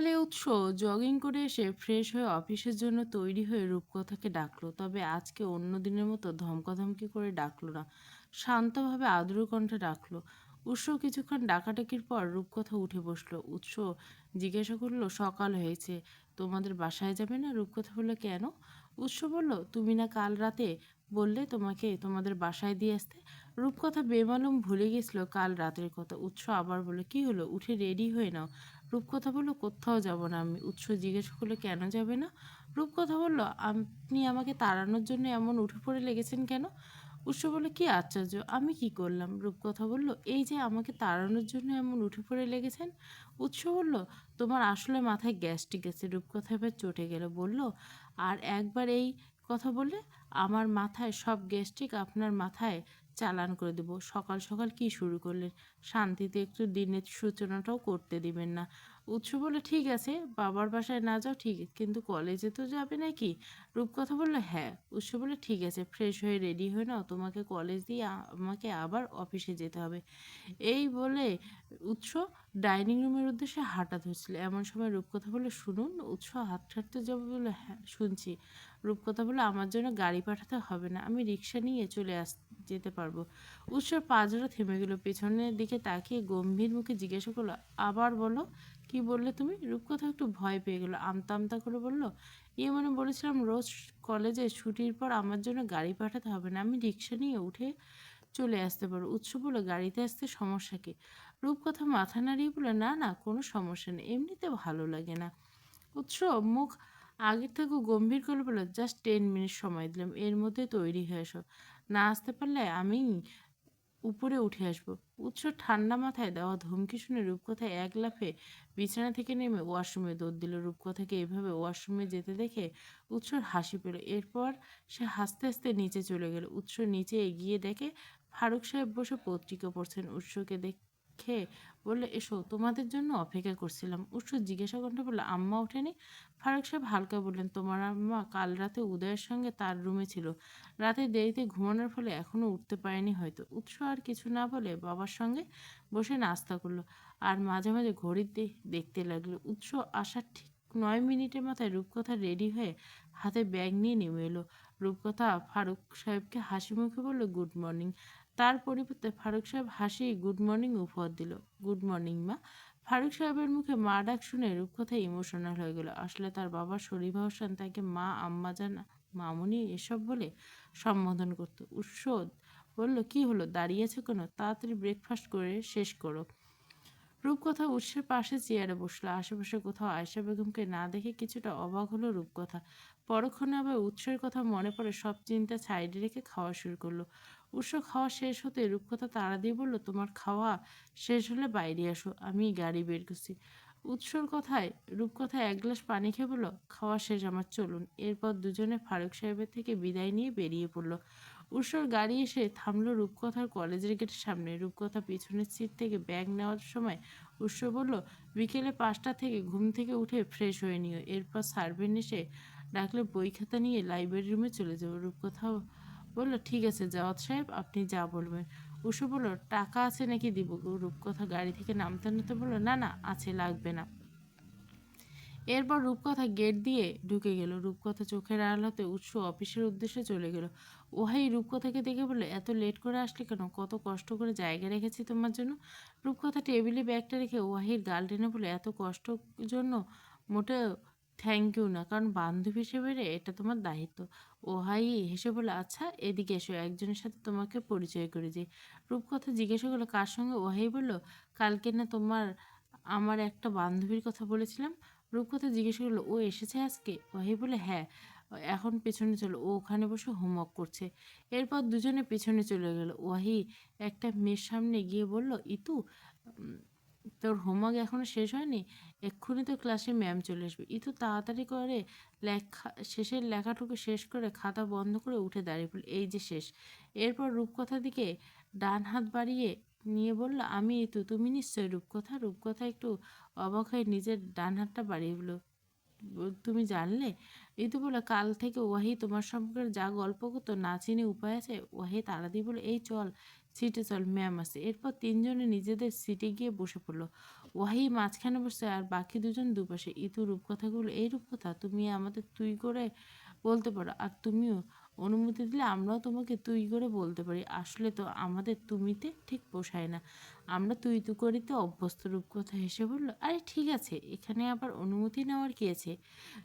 সকালে উৎস জগিং করে এসে ফ্রেশ হয়ে অফিসের জন্য তৈরি হয়ে রূপকথাকে ডাকলো। তবে আজকে অন্য দিনের মতো ধমকাধমকি করে ডাকলো না, শান্তভাবে আদুর কণ্ঠে ডাকলো। উৎস কিছুক্ষণ ডাকাডাকির পর রূপকথা উঠে বসলো। উৎস জিজ্ঞাসা করলো, সকাল হয়েছে, তোমাদের বাসায় যাবে না? রূপকথা বললো, কেন? উৎস বলল, তুমি না কাল রাতে বললে তোমাকে তোমাদের বাসায় দিয়ে আসতে। রূপকথা বেমালুম ভুলে গেছিল কাল রাতের কথা। উৎস আবার বলল, কি হলো, উঠে রেডি হয়ে নাও। রূপকথা বলল, কোথাও যাব না আমি। উৎস জিজ্ঞেস করলো, কেন যাবে না? রূপকথা বলল, আপনি আমাকে তাড়ানোর জন্য এমন উঠে পড়ে লেগেছেন কেন? উৎস বলল, কি আশ্চর্য, আমি কি করলাম? রূপকথা বলল, এই যে আমাকে তাড়ানোর জন্য এমন উঠে পড়ে লেগেছেন। উৎস বলল, তোমার আসলে মাথায় গ্যাস্ট্রিক আছে। রূপকথা এবার চটে গেল, বলল, আর একবার এই কথা বললে আমার মাথায় সব গ্যাস্ট্রিক আপনার মাথায় চালান করে দেব। সকাল সকাল কি শুরু করলেন? শান্তিতে একটু দিনের সূচনাটাও করতে দিবেন না। উৎস বলল, ঠিক আছে, বাবার বাসায় না যাও ঠিক, কিন্তু কলেজে তো যাবে নাকি? রূপকথা বলল, হ্যাঁ। উৎস বলল, ঠিক আছে, ফ্রেশ হয়ে রেডি হয়ে নাও, তোমাকে কলেজ দিয়ে আমাকে আবার অফিসে যেতে হবে। এই বলে উৎস ডাইনিং রুমের উদ্দেশ্যে হাঁটা ধরছিল। এমন সময় রূপকথা বলল, শুনুন। উৎস হাত ছাড়তে যাবে বলল, হ্যাঁ শুনছি। রূপকথা বলল, আমার জন্য গাড়ি পাঠাতে হবে না, আমি রিক্সা নিয়ে যেতে পারবো। উৎসর পা জোড়া থেমে গেল, পেছনের দিকে তাকিয়ে গম্ভীর মুখে জিজ্ঞাসা করলো, আবার বলো, কি বললে তুমি? রূপকথা একটু ভয় পেয়ে গেল, আমতা আমতা করে বলল, মানে বলেছিলাম রোজ কলেজে ছুটির পর আমার জন্য গাড়ি পাঠাতে হবে না, আমি রিক্সা নিয়ে উঠে চলে আসতে পারো। উৎস বলল, গাড়িতে আসতে সমস্যা কি? রূপকথা মাথা নাড়িয়ে বলল, না না, কোনো সমস্যা নেই, এমনিতে ভালো লাগে না। উৎস মুখ আগের থেকেও গম্ভীর করে বলল, জাস্ট 10 মিনিট সময় দিলাম, এর মধ্যে তৈরি হয়ে এসো। না আসতে পারলে আমি উপরে উঠে আসবো। উৎস ঠান্ডা মাথায় দেওয়া ধমকি শুনে রূপকথা এক লাফে বিছানা থেকে নেমে ওয়াশরুমে দৌড় দিল। রূপকথাকে এভাবে ওয়াশরুমে যেতে দেখে উৎসর হাসি পেল। এরপর সে হাসতে হাসতে নিচে চলে গেল। উৎস নিচে এগিয়ে দেখে ফারুক সাহেব বসে পত্রিকা পড়ছেন। উৎসকে দেখে বললে, এসো, তোমাদের জন্য অপেক্ষা করছিলাম। উৎস জিজ্ঞাসা কণ্ঠে বলল, আম্মা ওঠেনি? ফারুক সাহেব হালকা বললেন, তোমার আম্মা কাল রাতে উদয়ের সঙ্গে তার রুমে ছিল, রাতে দেরিতে ঘুমানোর ফলে এখনও উঠতে পারেনি হয়তো। উৎস আর কিছু না বলে বাবার সঙ্গে বসে নাস্তা করলো আর মাঝে মাঝে ঘড়ি দেখতে লাগলো। উৎস আসার ঠিক 9 মিনিটের মাথায় রূপকথা রেডি হয়ে হাতে ব্যাগ নিয়ে নেমে এলো। রূপকথা ফারুক সাহেবকে হাসি মুখে বলল, গুড মর্নিং। তার পরিবর্তে ফারুক সাহেব হাসি গুড মর্নিং উপহার দিল। গুড মর্নিং মা। ফারুক সাহেবের মুখে মা ডাক শুনে রূপকথা ইমোশনাল হয়ে গেল। আসলে তার বাবার শরীফ হোসেন তাকে মা, আম্মা জান, মামুনি এসব বলে সম্বোধন করত। উৎসদ বলল, কি হলো, দাঁড়িয়েছে কেন? তাড়াতাড়ি ব্রেকফাস্ট করে শেষ করো। রূপকথা উৎসের পাশে চেয়ারে বসলো। আশেপাশে কোথাও আয়েশা বেগমকে না দেখে কিছুটা অবাক হলো রূপকথা। পরক্ষণে আবার উৎসের কথা মনে পড়ে, সব চিন্তা সাইডে রেখে খাওয়া শুরু করলো। উৎস খাওয়া শেষ হতে রূপকথা তাড়া দিয়ে বলল, তোমার খাওয়া শেষ হলে বাইরে আসো, আমি গাড়ি বের করছি। উৎসর কথায় রূপকথা এক গ্লাস পানি খেয়ে বলল, খাওয়া শেষ আমার, চলুন। এরপর দুজনে ফারুক সাহেবের থেকে বিদায় নিয়ে বেরিয়ে পড়ল। উৎসর গাড়ি এসে থামলো রূপকথার কলেজের গেটের সামনে। রূপকথা পিছনের সিট থেকে ব্যাগ নেওয়ার সময় উৎস বলল, বিকেলে 5টা থেকে ঘুম থেকে উঠে ফ্রেশ হয়ে নিও, এরপর সার্ভেন্ট এসে ডাকলে বই খাতা নিয়ে লাইব্রেরি রুমে চলে যাবো। রূপকথা বলল, ঠিক আছে জাওয়াত সাহেব, আপনি যা বলবেন। উৎস বলল, টাকা আছে নাকি দিব? রূপকথা গাড়ি থেকে নামতে নামতে বলল, না না, আছে, লাগবে না। এরপর রূপকথা গেট দিয়ে ঢুকে গেল। রূপকথা চোখের আড়াল হতে উৎস অফিসের উদ্দেশ্যে চলে গেল। ওহাই রূপকথাকে দেখে বলল, এত লেট করে আসলে কেন? কত কষ্ট করে জায়গা রেখেছি তোমার জন্য। রূপকথা টেবিলে ব্যাগটা রেখে ওয়াহির গাল টেনে বলে, এত কষ্টর জন্য মোটেও থ্যাংক ইউ না, কারণ বান্ধবী হিসেবে এটা তোমার দায়িত্ব। ওহাই হেসে বলে, আচ্ছা এদিকে এসো, একজনের সাথে তোমাকে পরিচয় করে যে। রূপকথা জিজ্ঞাসা করলো, কার সঙ্গে? ওহাই বলল, কালকে না আমার একটা বান্ধবীর কথা বলেছিলাম। রূপকথা জিজ্ঞেস করলো, ও এসেছে আজকে? ওয়াহি বলে, হ্যাঁ, এখন পেছনে চলো, ও ওখানে বসে হোমওয়ার্ক করছে। এরপর দুজনে পেছনে চলে গেল। ওয়াহি একটা মেয়ের সামনে গিয়ে বলল, ইতু, উম, তোর হোমওয়ার্ক এখনো শেষ হয়নি? এক্ষুনি তো ক্লাসে ম্যাম চলে আসবে। ইতু তাড়াতাড়ি করে শেষের লেখাটুকু শেষ করে খাতা বন্ধ করে উঠে দাঁড়িয়ে পড়ল, এই যে শেষ। এরপর রূপকথার দিকে ডান হাত বাড়িয়ে নিয়ে বলল, আমি ইতু, তুমি নিশ্চয় রূপকথা। রূপকথা একটু অবাক হয়ে নিজের ডান হাতটা বাড়িয়ে বলল, তুমি জানলে? ঋতু বলে, কাল থেকে ওয়াহি তোমার সম্পর্কে যা গল্প করতো, না চিনে উপায় আছে? ওয়াহি তাড়া দিয়ে বলে, এই চল, সিটে চল, ম্যাম আছে। এরপর তিনজনে নিজেদের সিটে গিয়ে বসে পড়লো। ওয়াহি মাঝখানে বসছে আর বাকি দুজন দুপাশে। ইতু রূপকথাগুলো, এই রূপকথা তুমি আমাদের তুই করে বলতে পারো, আর তুমিও অনুমতি দিলে আমরাও তোমাকে তুই করে বলতে পারি। আসলে তো আমাদের তুমিতে ঠিক পোষায় না, আমরা তুই তু করিতে অভ্যস্ত। রূপকথা হেসে বলল, আরে ঠিক আছে, এখানে আবার অনুমতি নেওয়ার কি আছে।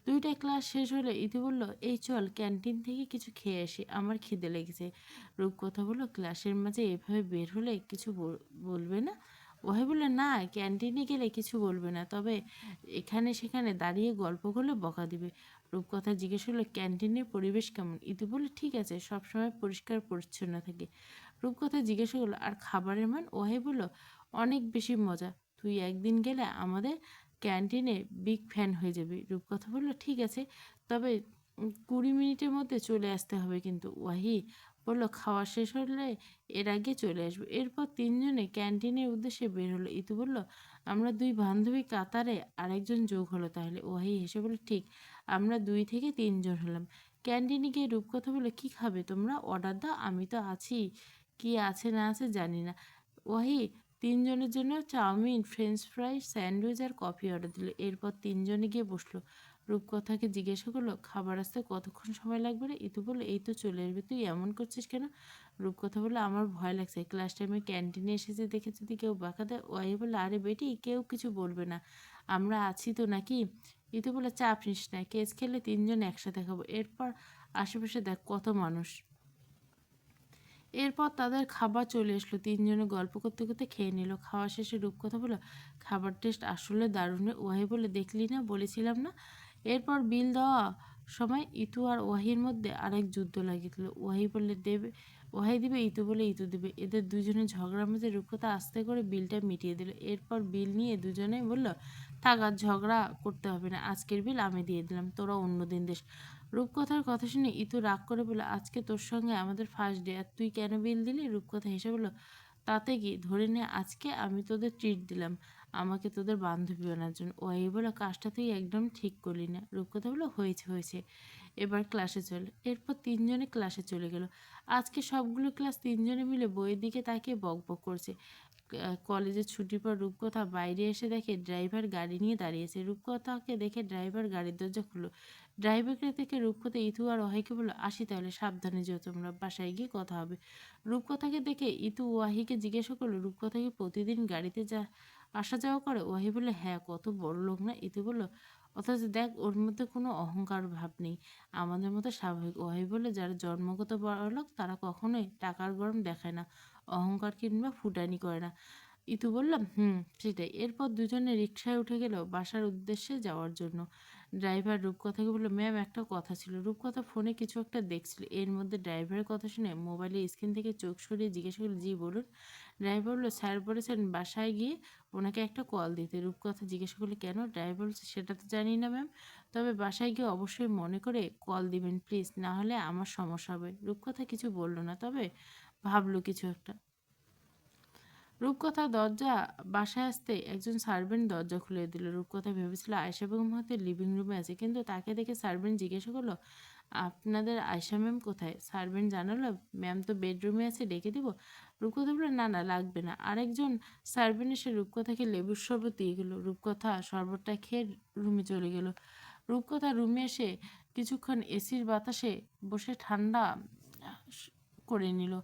দুইটা ক্লাস শেষ হলে ইতি বলল, এই চল ক্যান্টিন থেকে কিছু খেয়ে আসি, আমার খিদে লেগেছে। রূপকথা বলল, ক্লাসের মাঝে এভাবে বের হলে কিছু বলবে না। ওহে বলল, না ক্যান্টিনে গেলে কিছু বলবে না, তবে এখানে সেখানে দাঁড়িয়ে গল্প করলে বকা দিবে। রূপকথা জিজ্ঞেস করলো, ক্যান্টিনের পরিবেশ কেমন। ইতি বলল, ঠিক আছে, সবসময় পরিষ্কার পরিচ্ছন্ন থাকে। রূপকথা জিজ্ঞাসা করলো, আর খাবারের মান। ওহে বলল, অনেক বেশি মজা, তুই একদিন গেলে আমাদের ক্যান্টিনে বিগ ফ্যান হয়ে যাবি। রূপকথা বলল, ঠিক আছে, তবে 20 মিনিটের মধ্যে চলে আসতে হবে কিন্তু। ওয়াহি বলল, খাওয়া শেষ হলে এর আগে চলে আসবে। এরপর তিনজনে ক্যান্টিনের উদ্দেশ্যে বের হলো। ইতু বলল, আমরা দুই বান্ধবী কাতারে আরেকজন যোগ হলো তাহলে। ওয়াহি হেসে বলল, ঠিক, আমরা 2 থেকে 3 জন হলাম। ক্যান্টিনে গিয়ে রূপকথা বলল, কি খাবে তোমরা, অর্ডার দাও, আমি তো আছি, কি আছে না আছে জানি না। ওয়াহি তিনজনের জন্য চাউমিন, ফ্রেঞ্চ ফ্রাই, স্যান্ডউইচ আর কফি অর্ডার দিল। এরপর তিনজনে গিয়ে বসলো। রূপকথাকে জিজ্ঞাসা করলো, খাবার আসতে কতক্ষণ সময় লাগবে রে। ইতু বললো, এই তো চলে আসবে, তুই এমন করছিস কেন। রূপকথা বললো, আমার ভয় লাগছে, ক্লাস টাইমে ক্যান্টিনে এসেছে দেখে যদি কেউ বাঁকা দেয়। ওয়াহি বললো, আরে বেটি, কেউ কিছু বলবে না, আমরা আছি তো নাকি। ইতু বললো, চাপ নিস না, কেস খেলে তিনজন একসাথে খাবো। এরপর আশেপাশে দেখ কত মানুষ। এরপর তাদের খাবার চলে আসলো, তিনজনে গল্প করতে করতে খেয়ে নিল। খাওয়া শেষে রূপকথা বলল, খাবার টেস্ট আসলে দারুণ। ওয়াহি বলে, দেখলি না, বলেছিলাম না। এরপর বিল দেওয়া সময় ইতু আর ওয়াহির মধ্যে আরেক যুদ্ধ লাগিয়েছিল। ওয়াহি বললে দেবে, ওয়াহি দিবে, ইতু বলে ইতু দিবে। এদের দুজনের ঝগড়ার মধ্যে রূপকথা আস্তে করে বিলটা মিটিয়ে দিল। এরপর বিল নিয়ে দুজনে বলল, থাক আর ঝগড়া করতে হবে না, আজকের বিল আমি দিয়ে দিলাম, তোরা অন্য দিন দিস। রূপকথার কথা শুনে ইতু রাগ করে বলল, আজকে তোর সঙ্গে আমাদের ফার্স্ট ডে, আর তুই কেন বিল দিলি। রূপকথা হেসে বলল, তাতে কি, ধরে নে আজকে আমি তোদের ট্রিট দিলাম আমাকে তোদের বান্ধবী বানার জন্য। ও এই বলে, কাজটা তুই একদম ঠিক করলি না। রূপকথা বলল, হয়েছে হয়েছে, এবার ক্লাসে চল। এরপর তিনজনে ক্লাসে চলে গেল। আজকে সবগুলো ক্লাস তিনজনে মিলে বইয়ের দিকে তাকিয়ে বক বক করছে। কলেজের ছুটির পর রূপকথা বাইরে এসে দেখে ড্রাইভার গাড়ি নিয়ে দাঁড়িয়েছে। রূপকথাকে দেখে ড্রাইভার গাড়ির দরজা খুললো। ড্রাইভারকে দেখে রূপকথা ইতু আর ওয়াহিকে বলল, আসি তাহলে, সাবধানে যেও তোমরা, বাসায় গিয়ে কথা হবে। রূপকথাকে দেখে ইতু ওয়াহিকে জিজ্ঞাসা করলো, রূপকথা কি প্রতিদিন গাড়িতে আসা যাওয়া করে। ওয়াহি বললে, হ্যাঁ, কত বড় লোক না। ইতু বলল, অথচ দেখ ওর মধ্যে কোনো অহংকার ভাব নেই, আমাদের মতো স্বাভাবিক। ওয়াহি বললে, যারা জন্মগত বড়লোক তারা কখনোই টাকার গরম দেখায় না, অহংকার কিংবা ফুটানি করে না। ইতু বললাম, সেটাই। এরপর দুজনে রিকশায় উঠে গেল বাসার উদ্দেশ্যে যাওয়ার জন্য। ড্রাইভার রূপকথাকে বলল, ম্যাম একটা কথা ছিল। রূপকথা ফোনে কিছু একটা দেখছিল, এর মধ্যে ড্রাইভারের কথা শুনে মোবাইলের স্ক্রিন থেকে চোখ সরিয়ে জিজ্ঞাসা করল, জি বলুন। ড্রাইভার বলল, স্যার বলেছেন বাসায় গিয়ে ওনাকে একটা কল দিতে। রূপকথা জিজ্ঞাসা করলে, কেন। ড্রাইভার বলছে, সেটা তো জানি না ম্যাম, তবে বাসায় গিয়ে অবশ্যই মনে করে কল দিবেন প্লিজ, না হলে আমার সমস্যা হবে। রূপকথা কিছু বলল না, তবে ভাবলো কিছু একটা। রূপকথা দরজা বাসায় আসতে একজন সার্ভেন্ট দরজা খুলে দিল। রূপকথা ভেবেছিল আয়েশা বেগম হয়তো লিভিং রুমে আছে, কিন্তু তাকে দেখে সার্ভেন্ট জিজ্ঞাসা করলো, আপনাদের আয়েশা ম্যাম কোথায়। সার্ভেন্ট জানালো, ম্যাম তো বেডরুমে আছে, ডেকে দিব। রূপকথা বলল, না না, লাগবে না। আরেকজন সার্ভেন্ট এসে রূপকথাকে লেবুর শরবত দিয়ে গেল। রূপকথা শরবতটা খেয়ে রুমে চলে গেল। রূপকথা রুমে এসে কিছুক্ষণ এসির বাতাসে বসে ঠান্ডা করে নিল।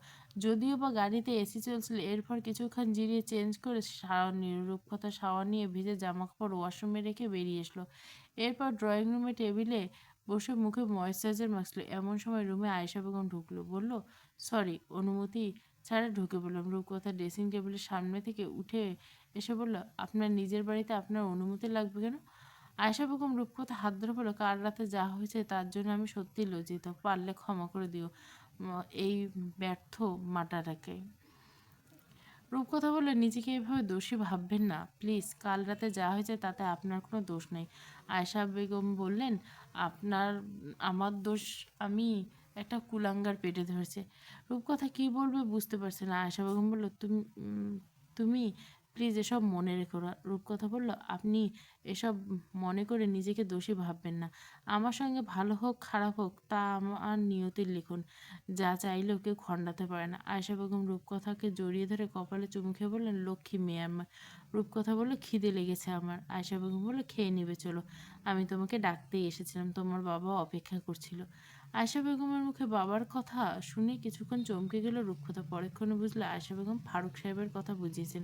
যদিও বা গাড়িতে এসি চলছিল। এরপর কিছুক্ষণ জিরিয়ে চেঞ্জ করে শাওয়ার নিল। রূপকথা শাওয়ার নিয়ে ভিজে জামাকাপড় ওয়াশরুমে রেখে বেরিয়ে আসলো। এরপর ড্রয়িং রুমে টেবিলে বসে মুখে ময়েশ্চারাইজার মাখল। এমন সময় রুমে আয়েশা বেগম ঢুকলো। বলল, সরি, অনুমতি ছাড়া ঢুকে বললাম। রূপকথা ড্রেসিং টেবিলের সামনে থেকে উঠে এসে বলল, আপনার নিজের বাড়িতে আপনার অনুমতি লাগবে কেন। আয়েশা বেগম রূপকথা হাত ধরে বলল, কাল রাতে যা হয়েছে তার জন্য আমি সত্যিই লজ্জিত, পারলে ক্ষমা করে দিও এই ব্যর্থ মাটাটাকে। রূপকথা বললে, নিজেকে এভাবে দোষী ভাববেন না প্লিজ, কাল রাতে যা হয়েছে তাতে আপনার কোনো দোষ নেই। আয়েশা বেগম বললেন, আপনার আমার দোষ, আমি একটা কুলাঙ্গার পেটে ধরেছে। রূপকথা কি বলবে বুঝতে পারছে না। আয়েশা বেগম বলল, তুমি প্লিজ এসব মনে রেখো না। রূপকথা বলল, আপনি এসব মনে করে নিজেকে দোষী ভাববেন না। আমার সঙ্গে ভালো হোক খারাপ হোক তা আমার নিয়তির লিখন। যা চাইলেও কেউ খণ্ডাতে পারে না। আয়েশা বেগম রূপকথাকে জড়িয়ে ধরে কপালে চুমু খেয়ে বললেন, লক্ষ্মী মেয়ে আমার। রূপকথা বলল, খিদে লেগেছে আমার। আয়েশা বেগম বলল, খেয়ে নিবে চলো। আমি তোমাকে ডাকতেই এসেছিলাম, তোমার বাবা অপেক্ষা করছিল। আয়েশা বেগমের মুখে বাবার কথা শুনে কিছুক্ষণ চমকে গেল রূপকথা। পরক্ষণে বুঝলো আয়েশা বেগম ফারুক সাহেবের কথা বুঝিয়েছেন।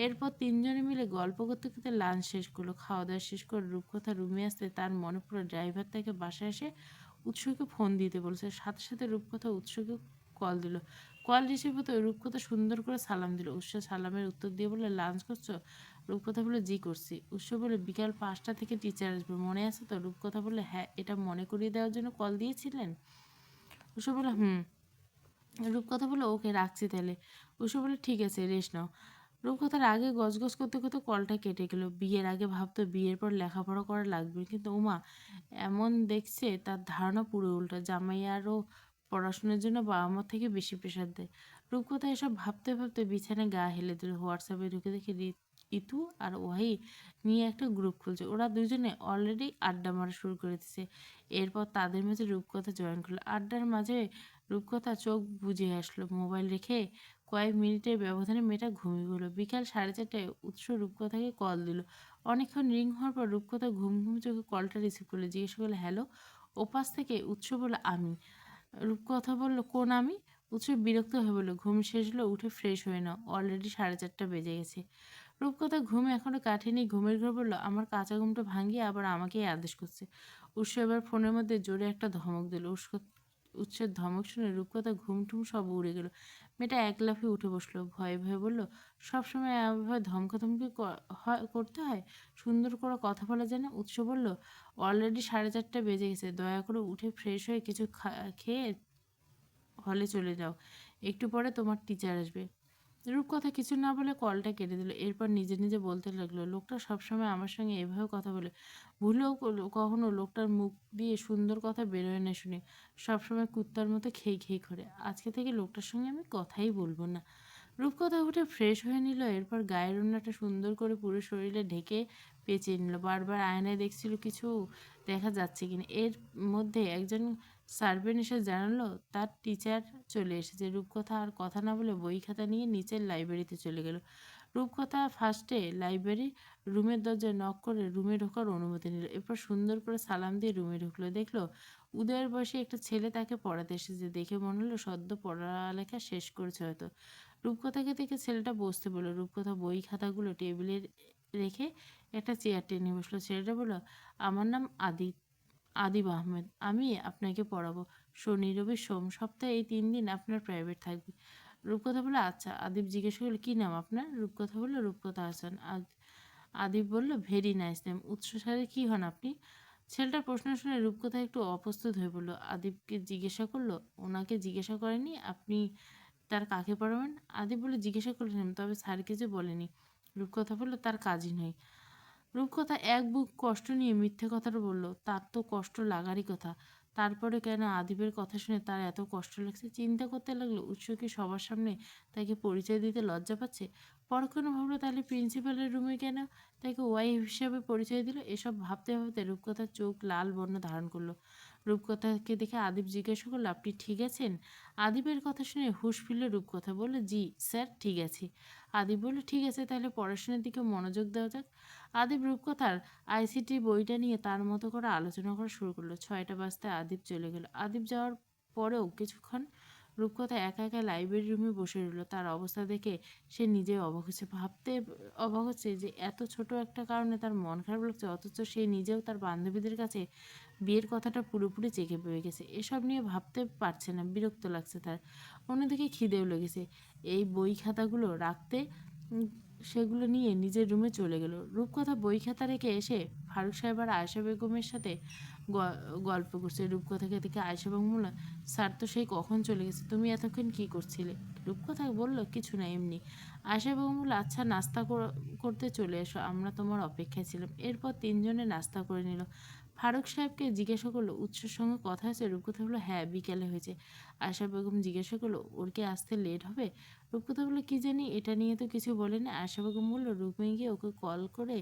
এরপর তিনজনে মিলে গল্প করতে করতে লাঞ্চ শেষ করলো। খাওয়া দাওয়া শেষ করে রূপকথা রুমে আসতে তার মনে পড়লো ড্রাইভার তাকে বাসায় এসে উৎসকে ফোন দিতে বলেছে। সাথে সাথে রূপকথা উৎসকে কল দিল। কল রিসিভ হতে রূপকথা সুন্দর করে সালাম দিল। উৎস সালামের উত্তর দিয়ে বললে, লাঞ্চ করছো? রূপকথা বলে, জি করছি। উৎস বলে, বিকাল 5টা থেকে টিচার আসবে, মনে আছে তো? রূপকথা বললে, হ্যাঁ। এটা মনে করিয়ে দেওয়ার জন্য কল দিয়েছিলেন? উৎস বলে, হুম। রূপকথা বলল, ওকে রাখছি তাহলে। উৎস বলে, ঠিক আছে, রেস্ট নাও। রূপকথার আগে গজগজ করতে করতে কলটা কেটে গেল। বিয়ের আগে ভাবতো বিয়ের পর লেখাপড়া করা লাগবে, কিন্তু ওমা এমন দেখছে তার ধারণা পুরো উল্টো। জামাই আরও পড়াশোনার জন্য বাবা মার থেকে বেশি প্রেশার দেয়। রূপকথা এসব ভাবতে ভাবতে বিছানায় গা হেলে দিল। হোয়াটসঅ্যাপে ঢুকে দেখে ইতু আর ওয়াহি নিয়ে একটা গ্রুপ খুলছে। ওরা দুজনে অলরেডি আড্ডা মারা শুরু করে দিছে। এরপর তাদের মাঝে রূপকথা জয়েন করলো। আড্ডার মাঝে রূপকথা চোখ বুজে আসলো। মোবাইল রেখে কয়েক মিনিটের ব্যবধানে মেয়েটা ঘুমিয়ে গেল। বিকাল 4:30টায় উৎস রূপকথাকে কল দিল। অনেকক্ষণ রিং হওয়ার পর রূপকথা ঘুম ঘুম চোখে কলটা রিসিভ করলো। জিজ্ঞেস করলো, হ্যালো। ওপাশ থেকে উৎস বলল, আমি। রূপকথা বলল, কোন আমি? উৎস বিরক্ত হয়ে বলল, ঘুম শেষ হলো, উঠে ফ্রেশ হয়ে নাও, অলরেডি 4:30 বেজে গেছে। রূপকথা ঘুম এখনো কাটেনি। ঘুমের ঘর বলল, আমার কাঁচা ঘুমটা ভাঙিয়ে আবার আমাকেই আদেশ করছে। উৎস এবার ফোনের মধ্যে জোরে একটা ধমক দিল। উৎসের ধমক শুনে রূপকথা ঘুম টুম সব উড়ে গেল। মেয়েটা এক লাফে উঠে বসলো। ভয়ে ভয়ে বলল, সবসময় এভাবে ধমকাধমকি করতে হয়? সুন্দর করে কথা বলা যায় না? উৎস বলল, অলরেডি 4:30 বেজে গেছে, দয়া করে উঠে ফ্রেশ হয়ে কিছু খেয়ে হলে চলে যাও। একটু পরে তোমার টিচার আসবে। রূপকথা কিছু না বলে কলটা কেটে দিল। এরপর নিজে নিজে বলতে লাগলো, লোকটা সবসময় আমার সঙ্গে এভাবে কথা বলে। ভুলেও কখনো লোকটার মুখ দিয়ে সুন্দর কথা বেরোয় না শুনে। সবসময় কুত্তার মতো খেই খেই করে। আজকে থেকে লোকটার সঙ্গে আমি কথাই বলবো না। রূপকথা উঠে ফ্রেশ হয়ে নিল। এরপর গায়ের ওড়নাটা সুন্দর করে পুরো শরীরে ঢেকে পেঁচিয়ে নিল। বারবার আয়নায় দেখছিল কিছু দেখা যাচ্ছে কিনা। এর মধ্যে একজন সার্ভেন্ট এসে জানালো তার টিচার চলে এসেছে। রূপকথা আর কথা না বলে বই খাতা নিয়ে নিচের লাইব্রেরিতে চলে গেল। রূপকথা ফার্স্টে লাইব্রেরি রুমের দরজায় নক করে রুমে ঢোকার অনুমতি নিল। এরপর সুন্দর করে সালাম দিয়ে রুমে ঢুকলো। দেখলো উদয়ের বয়সী একটা ছেলে তাকে পড়াতে এসেছে। দেখে মনে হলো সদ্য পড়ালেখা শেষ করেছে হয়তো। রূপকথাকে দেখে ছেলেটা বসতে বলল। রূপকথা বই খাতাগুলো টেবিলে রেখে একটা চেয়ার টেনে বসলো। ছেলেটা বলল, আমার নাম আদিব আহমেদ, আমি আপনাকে পড়াবো। শনি রবি সোম, সপ্তাহে এই 3 দিন আপনার প্রাইভেট থাকবে। রূপকথা বলল, আচ্ছা। আদিব জিজ্ঞেস করলো, কী নাম আপনার? রূপকথা বলল, রূপকথা হাসান। আদিব বলল, ভেরি নাইস নেম। উৎস সাথে কী হন আপনি? ছেলেটার প্রশ্ন শুনে রূপকথা একটু অপ্রস্তুত হয়ে বলল। আদিবকে জিজ্ঞাসা করলো, ওনাকে জিজ্ঞাসা করেনি আপনি তার কাকে পড়াবেন? আদিব বলে, জিজ্ঞাসা করেছিলাম, তবে স্যার কিছু বলেনি। রূপকথা বলল, তার কাজই নয়। রূপকথা এক বুক কষ্ট নিয়ে মিথ্যে কথাটা বলল। তার তো কষ্ট লাগারই কথা। তারপরে কেন আদিবের কথা শুনে তার এত কষ্ট লাগছে? চিন্তা করতে লাগলো, উৎস কি সবার সামনে তাকে পরিচয় দিতে লজ্জা পাচ্ছে? পরক্ষণে ভাবলো, তাহলে প্রিন্সিপালের রুমে কেন তাকে ওয়াইফ হিসাবে পরিচয় দিল? এসব ভাবতে ভাবতে রূপকথার চোখ লাল বর্ণ ধারণ করলো। রূপকথাকে দেখে আদিব জিজ্ঞাসা করলো, আপনি ঠিক আছেন? আদিবের কথা শুনে হুঁশ ফিরল। রূপকথা বলল, জি স্যার, ঠিক আছে। আদিব বলল, ঠিক আছে, তাহলে পড়াশোনার দিকে মনোযোগ দেওয়া যাক। আদিব রূপকথার আইসিটি বইটা নিয়ে তার মতো করে আলোচনা করা শুরু করলো। 6টা বাজতে আদিব চলে গেল। আদিব যাওয়ার পরেও কিছুক্ষণ রূপকথা একা একা লাইব্রেরি রুমে বসে রইল। তার অবস্থা দেখে সে নিজে অবাক হচ্ছে। ভাবতে অবাক হচ্ছে যে এত ছোট একটা কারণে তার মন খারাপ লাগছে, অথচ সে নিজেও তার বান্ধবীদের কাছে বিয়ের কথাটা পুরোপুরি চেকে পেয়ে গেছে। এসব নিয়ে ভাবতে পারছে না, বিরক্ত লাগছে তার। অন্যদিকে খিদেও লেগেছে। এই বই খাতাগুলো রাখতে উম, সেগুলো নিয়ে নিজের রুমে চলে গেল। রূপকথা বই খাতা রেখে এসে ফারুক সাহেব আর আয়েশা বেগমের সাথে গল্প করছে। রূপকথাকে দেখে আয়েশা বেগম বলল, স্যার তো সেই কখন চলে গেছে, তুমি এতক্ষণ কি করছিলে? রূপকথা বলল, কিছু না, এমনি। আয়েশা বেগম বলল, আচ্ছা, নাস্তা করতে চলে এসো, আমরা তোমার অপেক্ষায় ছিলাম। এরপর তিনজনে নাস্তা করে নিল। ফারুক সাহেবকে জিজ্ঞাসা করলো, উৎসর সঙ্গে কথা হয়েছে? রূপকথা বললো, হ্যাঁ, বিকেলে হয়েছে। আয়েশা বেগম জিজ্ঞাসা করলো, ওর কি আসতে লেট হবে? রূপকথা বললো, কি জানি, এটা নিয়ে তো কিছু বলেনি। আয়েশা বেগম বললো, রুমে গিয়ে ওকে কল করে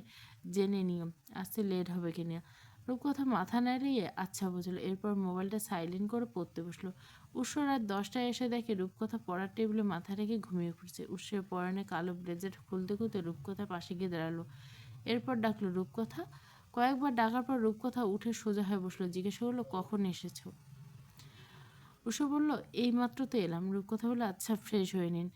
জেনে নিও আসতে লেট হবে কিনা। রূপকথা মাথা নাড়িয়ে আচ্ছা বুঝলো। এরপর মোবাইলটা সাইলেন্ট করে পড়তে বসলো। উৎস রাত 10টায় এসে দেখে রূপকথা পড়ার টেবিলে মাথা রেখে ঘুমিয়ে পড়ছে। উৎসের পরনে কালো ব্লেজার খুলতে খুলতে রূপকথা পাশে গিয়ে দাঁড়ালো। এরপর ডাকলো, রূপকথা। কয়েকবার ডাকার পর রূপকথা উঠে সোজা হয়ে বসলো। জিজ্ঞাসা করলো, কখন এসেছো? উৎস বলল, এইমাত্র তো এলাম। রূপকথা বলল, আচ্ছা, ফ্রেশ হয়ে নিন।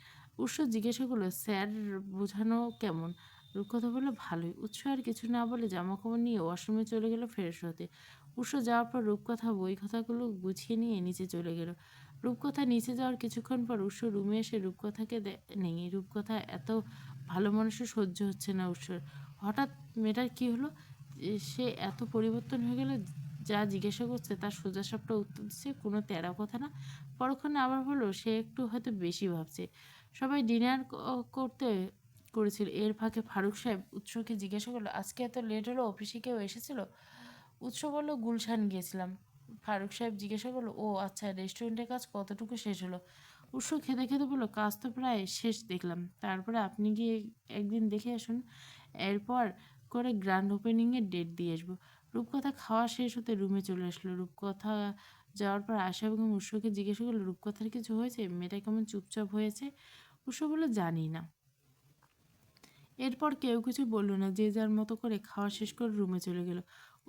উৎস জিজ্ঞাসা করলো, স্যার বোঝানো কেমন? রূপকথা বলল, ভালোই। উৎস আর কিছু না বলে জামাকাপড় নিয়ে ওয়াশরুমে চলে গেল ফ্রেশ হতে। উৎস যাওয়ার পর রূপকথা বই খাতাগুলো গুছিয়ে নিয়ে নিচে চলে গেল। রূপকথা নিচে যাওয়ার কিছুক্ষণ পর উৎস রুমে এসে রূপকথাকে নেই। রূপকথা এত ভালো মানুষের সহ্য হচ্ছে না উৎসর। হঠাৎ মেয়েটার কি হলো? সে এত পরিবর্তন হয়ে গেল। যা জিজ্ঞাসা করছে তার সোজাসাপটা উত্তর দিচ্ছে, কোনো তেড়া কথা না। পরক্ষণে আবার বললো, সে একটু হয়তো বেশি ভাবছে। সবাই ডিনার করতে করেছিল। এর ফাঁকে ফারুক সাহেব উৎসকে জিজ্ঞাসা করলো, আজকে এত লেট হলো, অফিসে কেউ এসেছিল? উৎস বলল, গুলশান গিয়েছিলাম। ফারুক সাহেব জিজ্ঞাসা করলো, ও আচ্ছা, রেস্টুরেন্টের কাজ কতটুকু শেষ হলো? উৎস খেতে খেতে বললো, কাজ তো প্রায় শেষ দেখলাম। তারপরে আপনি গিয়ে একদিন দেখে আসুন। এরপর করে গ্র্যান্ড ওপেনিংয়ের ডেট দিয়ে আসবো। রূপকথা খাওয়া শেষ হতে রুমে চলে আসলো। রূপকথা যাওয়ার পর আশা বেগম উৎসকে জিজ্ঞাসা করলো, রূপকথার কিছু হয়েছে? মেয়েটা কেমন চুপচাপ হয়েছে। উৎস বলল, জানি না। এরপর কেউ কিছু বলল না। যে যার মতো করে খাওয়া শেষ করে রুমে চলে গেল।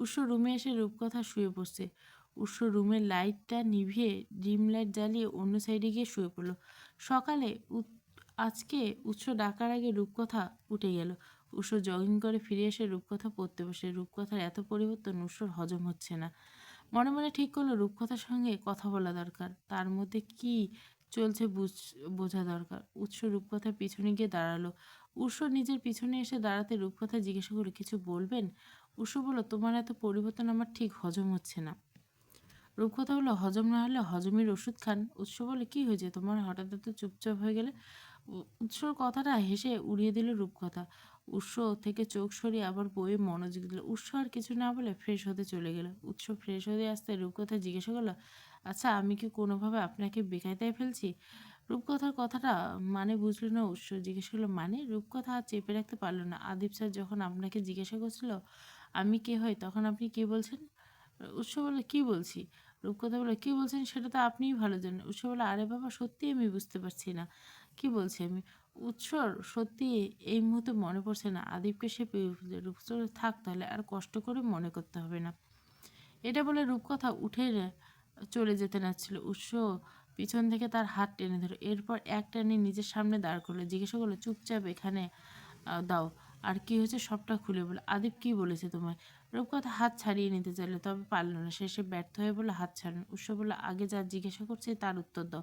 উৎস রুমে এসে রূপকথা শুয়ে পড়ছে। উৎস রুমের লাইটটা নিভিয়ে ডিম লাইট জ্বালিয়ে অন্য সাইডে গিয়ে শুয়ে পড়ল। সকালে আজকে উৎস ডাকার আগে রূপকথা উঠে গেল। উৎস জগিং করে ফিরে এসে রূপকথা পড়তে বসে। রূপকথার এত পরিবর্তন উৎসর হজম হচ্ছে না। মনে মনে ঠিক করলো, রূপকথার সঙ্গে কথা বলা দরকার। তার মধ্যে কি চলছে বোঝা দরকার। উৎস রূপকথার পিছনে গিয়ে দাঁড়ালো। উৎস নিজের পিছনে এসে দাঁড়াতে রূপকথা জিজ্ঞাসা করে, কিছু বলবেন? উৎস বলল, তোমার এত পরিবর্তন আমার ঠিক হজম হচ্ছে না। রূপকথা বলল, হজম না হলে হজমের ওষুধ খান। উৎস বলে, কি হয়েছে তোমার, হঠাৎ এত চুপচাপ হয়ে গেলে? উৎসর কথাটা হেসে উড়িয়ে দিল রূপকথা। উৎস থেকে চোখ সরিয়ে আবার বইয়ে মনোযোগ দিল। উৎস আর কিছু না বলে ফ্রেশ হতে চলে গেল। উৎস ফ্রেশ হতে আসতে রূপকথা জিজ্ঞাসা করলো, আচ্ছা, আমি কি কোনোভাবে আপনাকে বেকায়দায় ফেলছি? রূপকথার কথাটা মানে বুঝলো না উৎস। জিজ্ঞেস করলো, মানে? রূপকথা আর চেপে রাখতে পারলো না। আদিব স্যার যখন আপনাকে জিজ্ঞাসা করছিল আমি কে হই, তখন আপনি কি বলছেন? উৎস বলল, কি বলছি? রূপকথা বলল, কি বলছেন সেটা তো আপনিই ভালো জানেন। উৎস বলল, আরে বাবা, সত্যিই আমি বুঝতে পারছি না কি বলছি আমি। উৎসর সত্যি এই মুহূর্তে মনে পড়ছে না। আদিবকে সে পেয়ে ফেলছে। রূপসর, থাক তাহলে, আর কষ্ট করে মনে করতে হবে না। এটা বলে রূপকথা উঠে চলে যেতে নাচ্ছিল। উৎস পিছন থেকে তার হাত টেনে ধরে। এরপর এক টানে নিজের সামনে দাঁড় করলো। জিজ্ঞাসা করলো, চুপচাপ এখানে দাও, আর কি হয়েছে সবটা খুলে বলো। আদিব কি বলেছে তোমায়? রূপকথা হাত ছাড়িয়ে নিতে চাইলো, তবে পারল না। শেষে ব্যর্থ হয়ে বলে, হাত ছাড়ুন। উৎস বলল, আগে যা জিজ্ঞাসা করছে তার উত্তর দাও।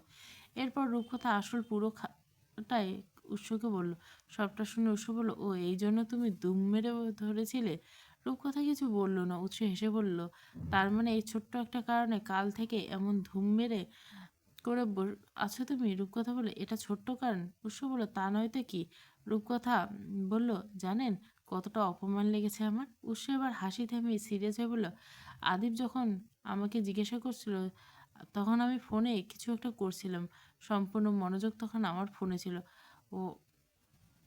এরপর রূপকথা আসল পুরোটাই উৎসকে বলল। সবটা শুনে উৎস বলল, ও, এই জন্য তুমি দুম মেরে ধরেছিলে? রূপকথা কিছু বলল না। উৎস হেসে বলল, তার মানে এই ছোট্ট একটা কারণে কাল থেকে এমন ধুম মেরে করে আছো তুমি? রূপকথা বলে, এটা ছোট্ট কারণ? উৎস বলল, তা নয় তো কি। রূপকথা বলল, জানেন কতটা অপমান লেগেছে আমার? উৎস এবার হাসি থামিয়ে সিরিয়াস হয়ে বলল, আদিব যখন আমাকে জিজ্ঞাসা করছিল তখন আমি ফোনে কিছু একটা করছিলাম। সম্পূর্ণ মনোযোগ তখন আমার ফোনে ছিল। ও,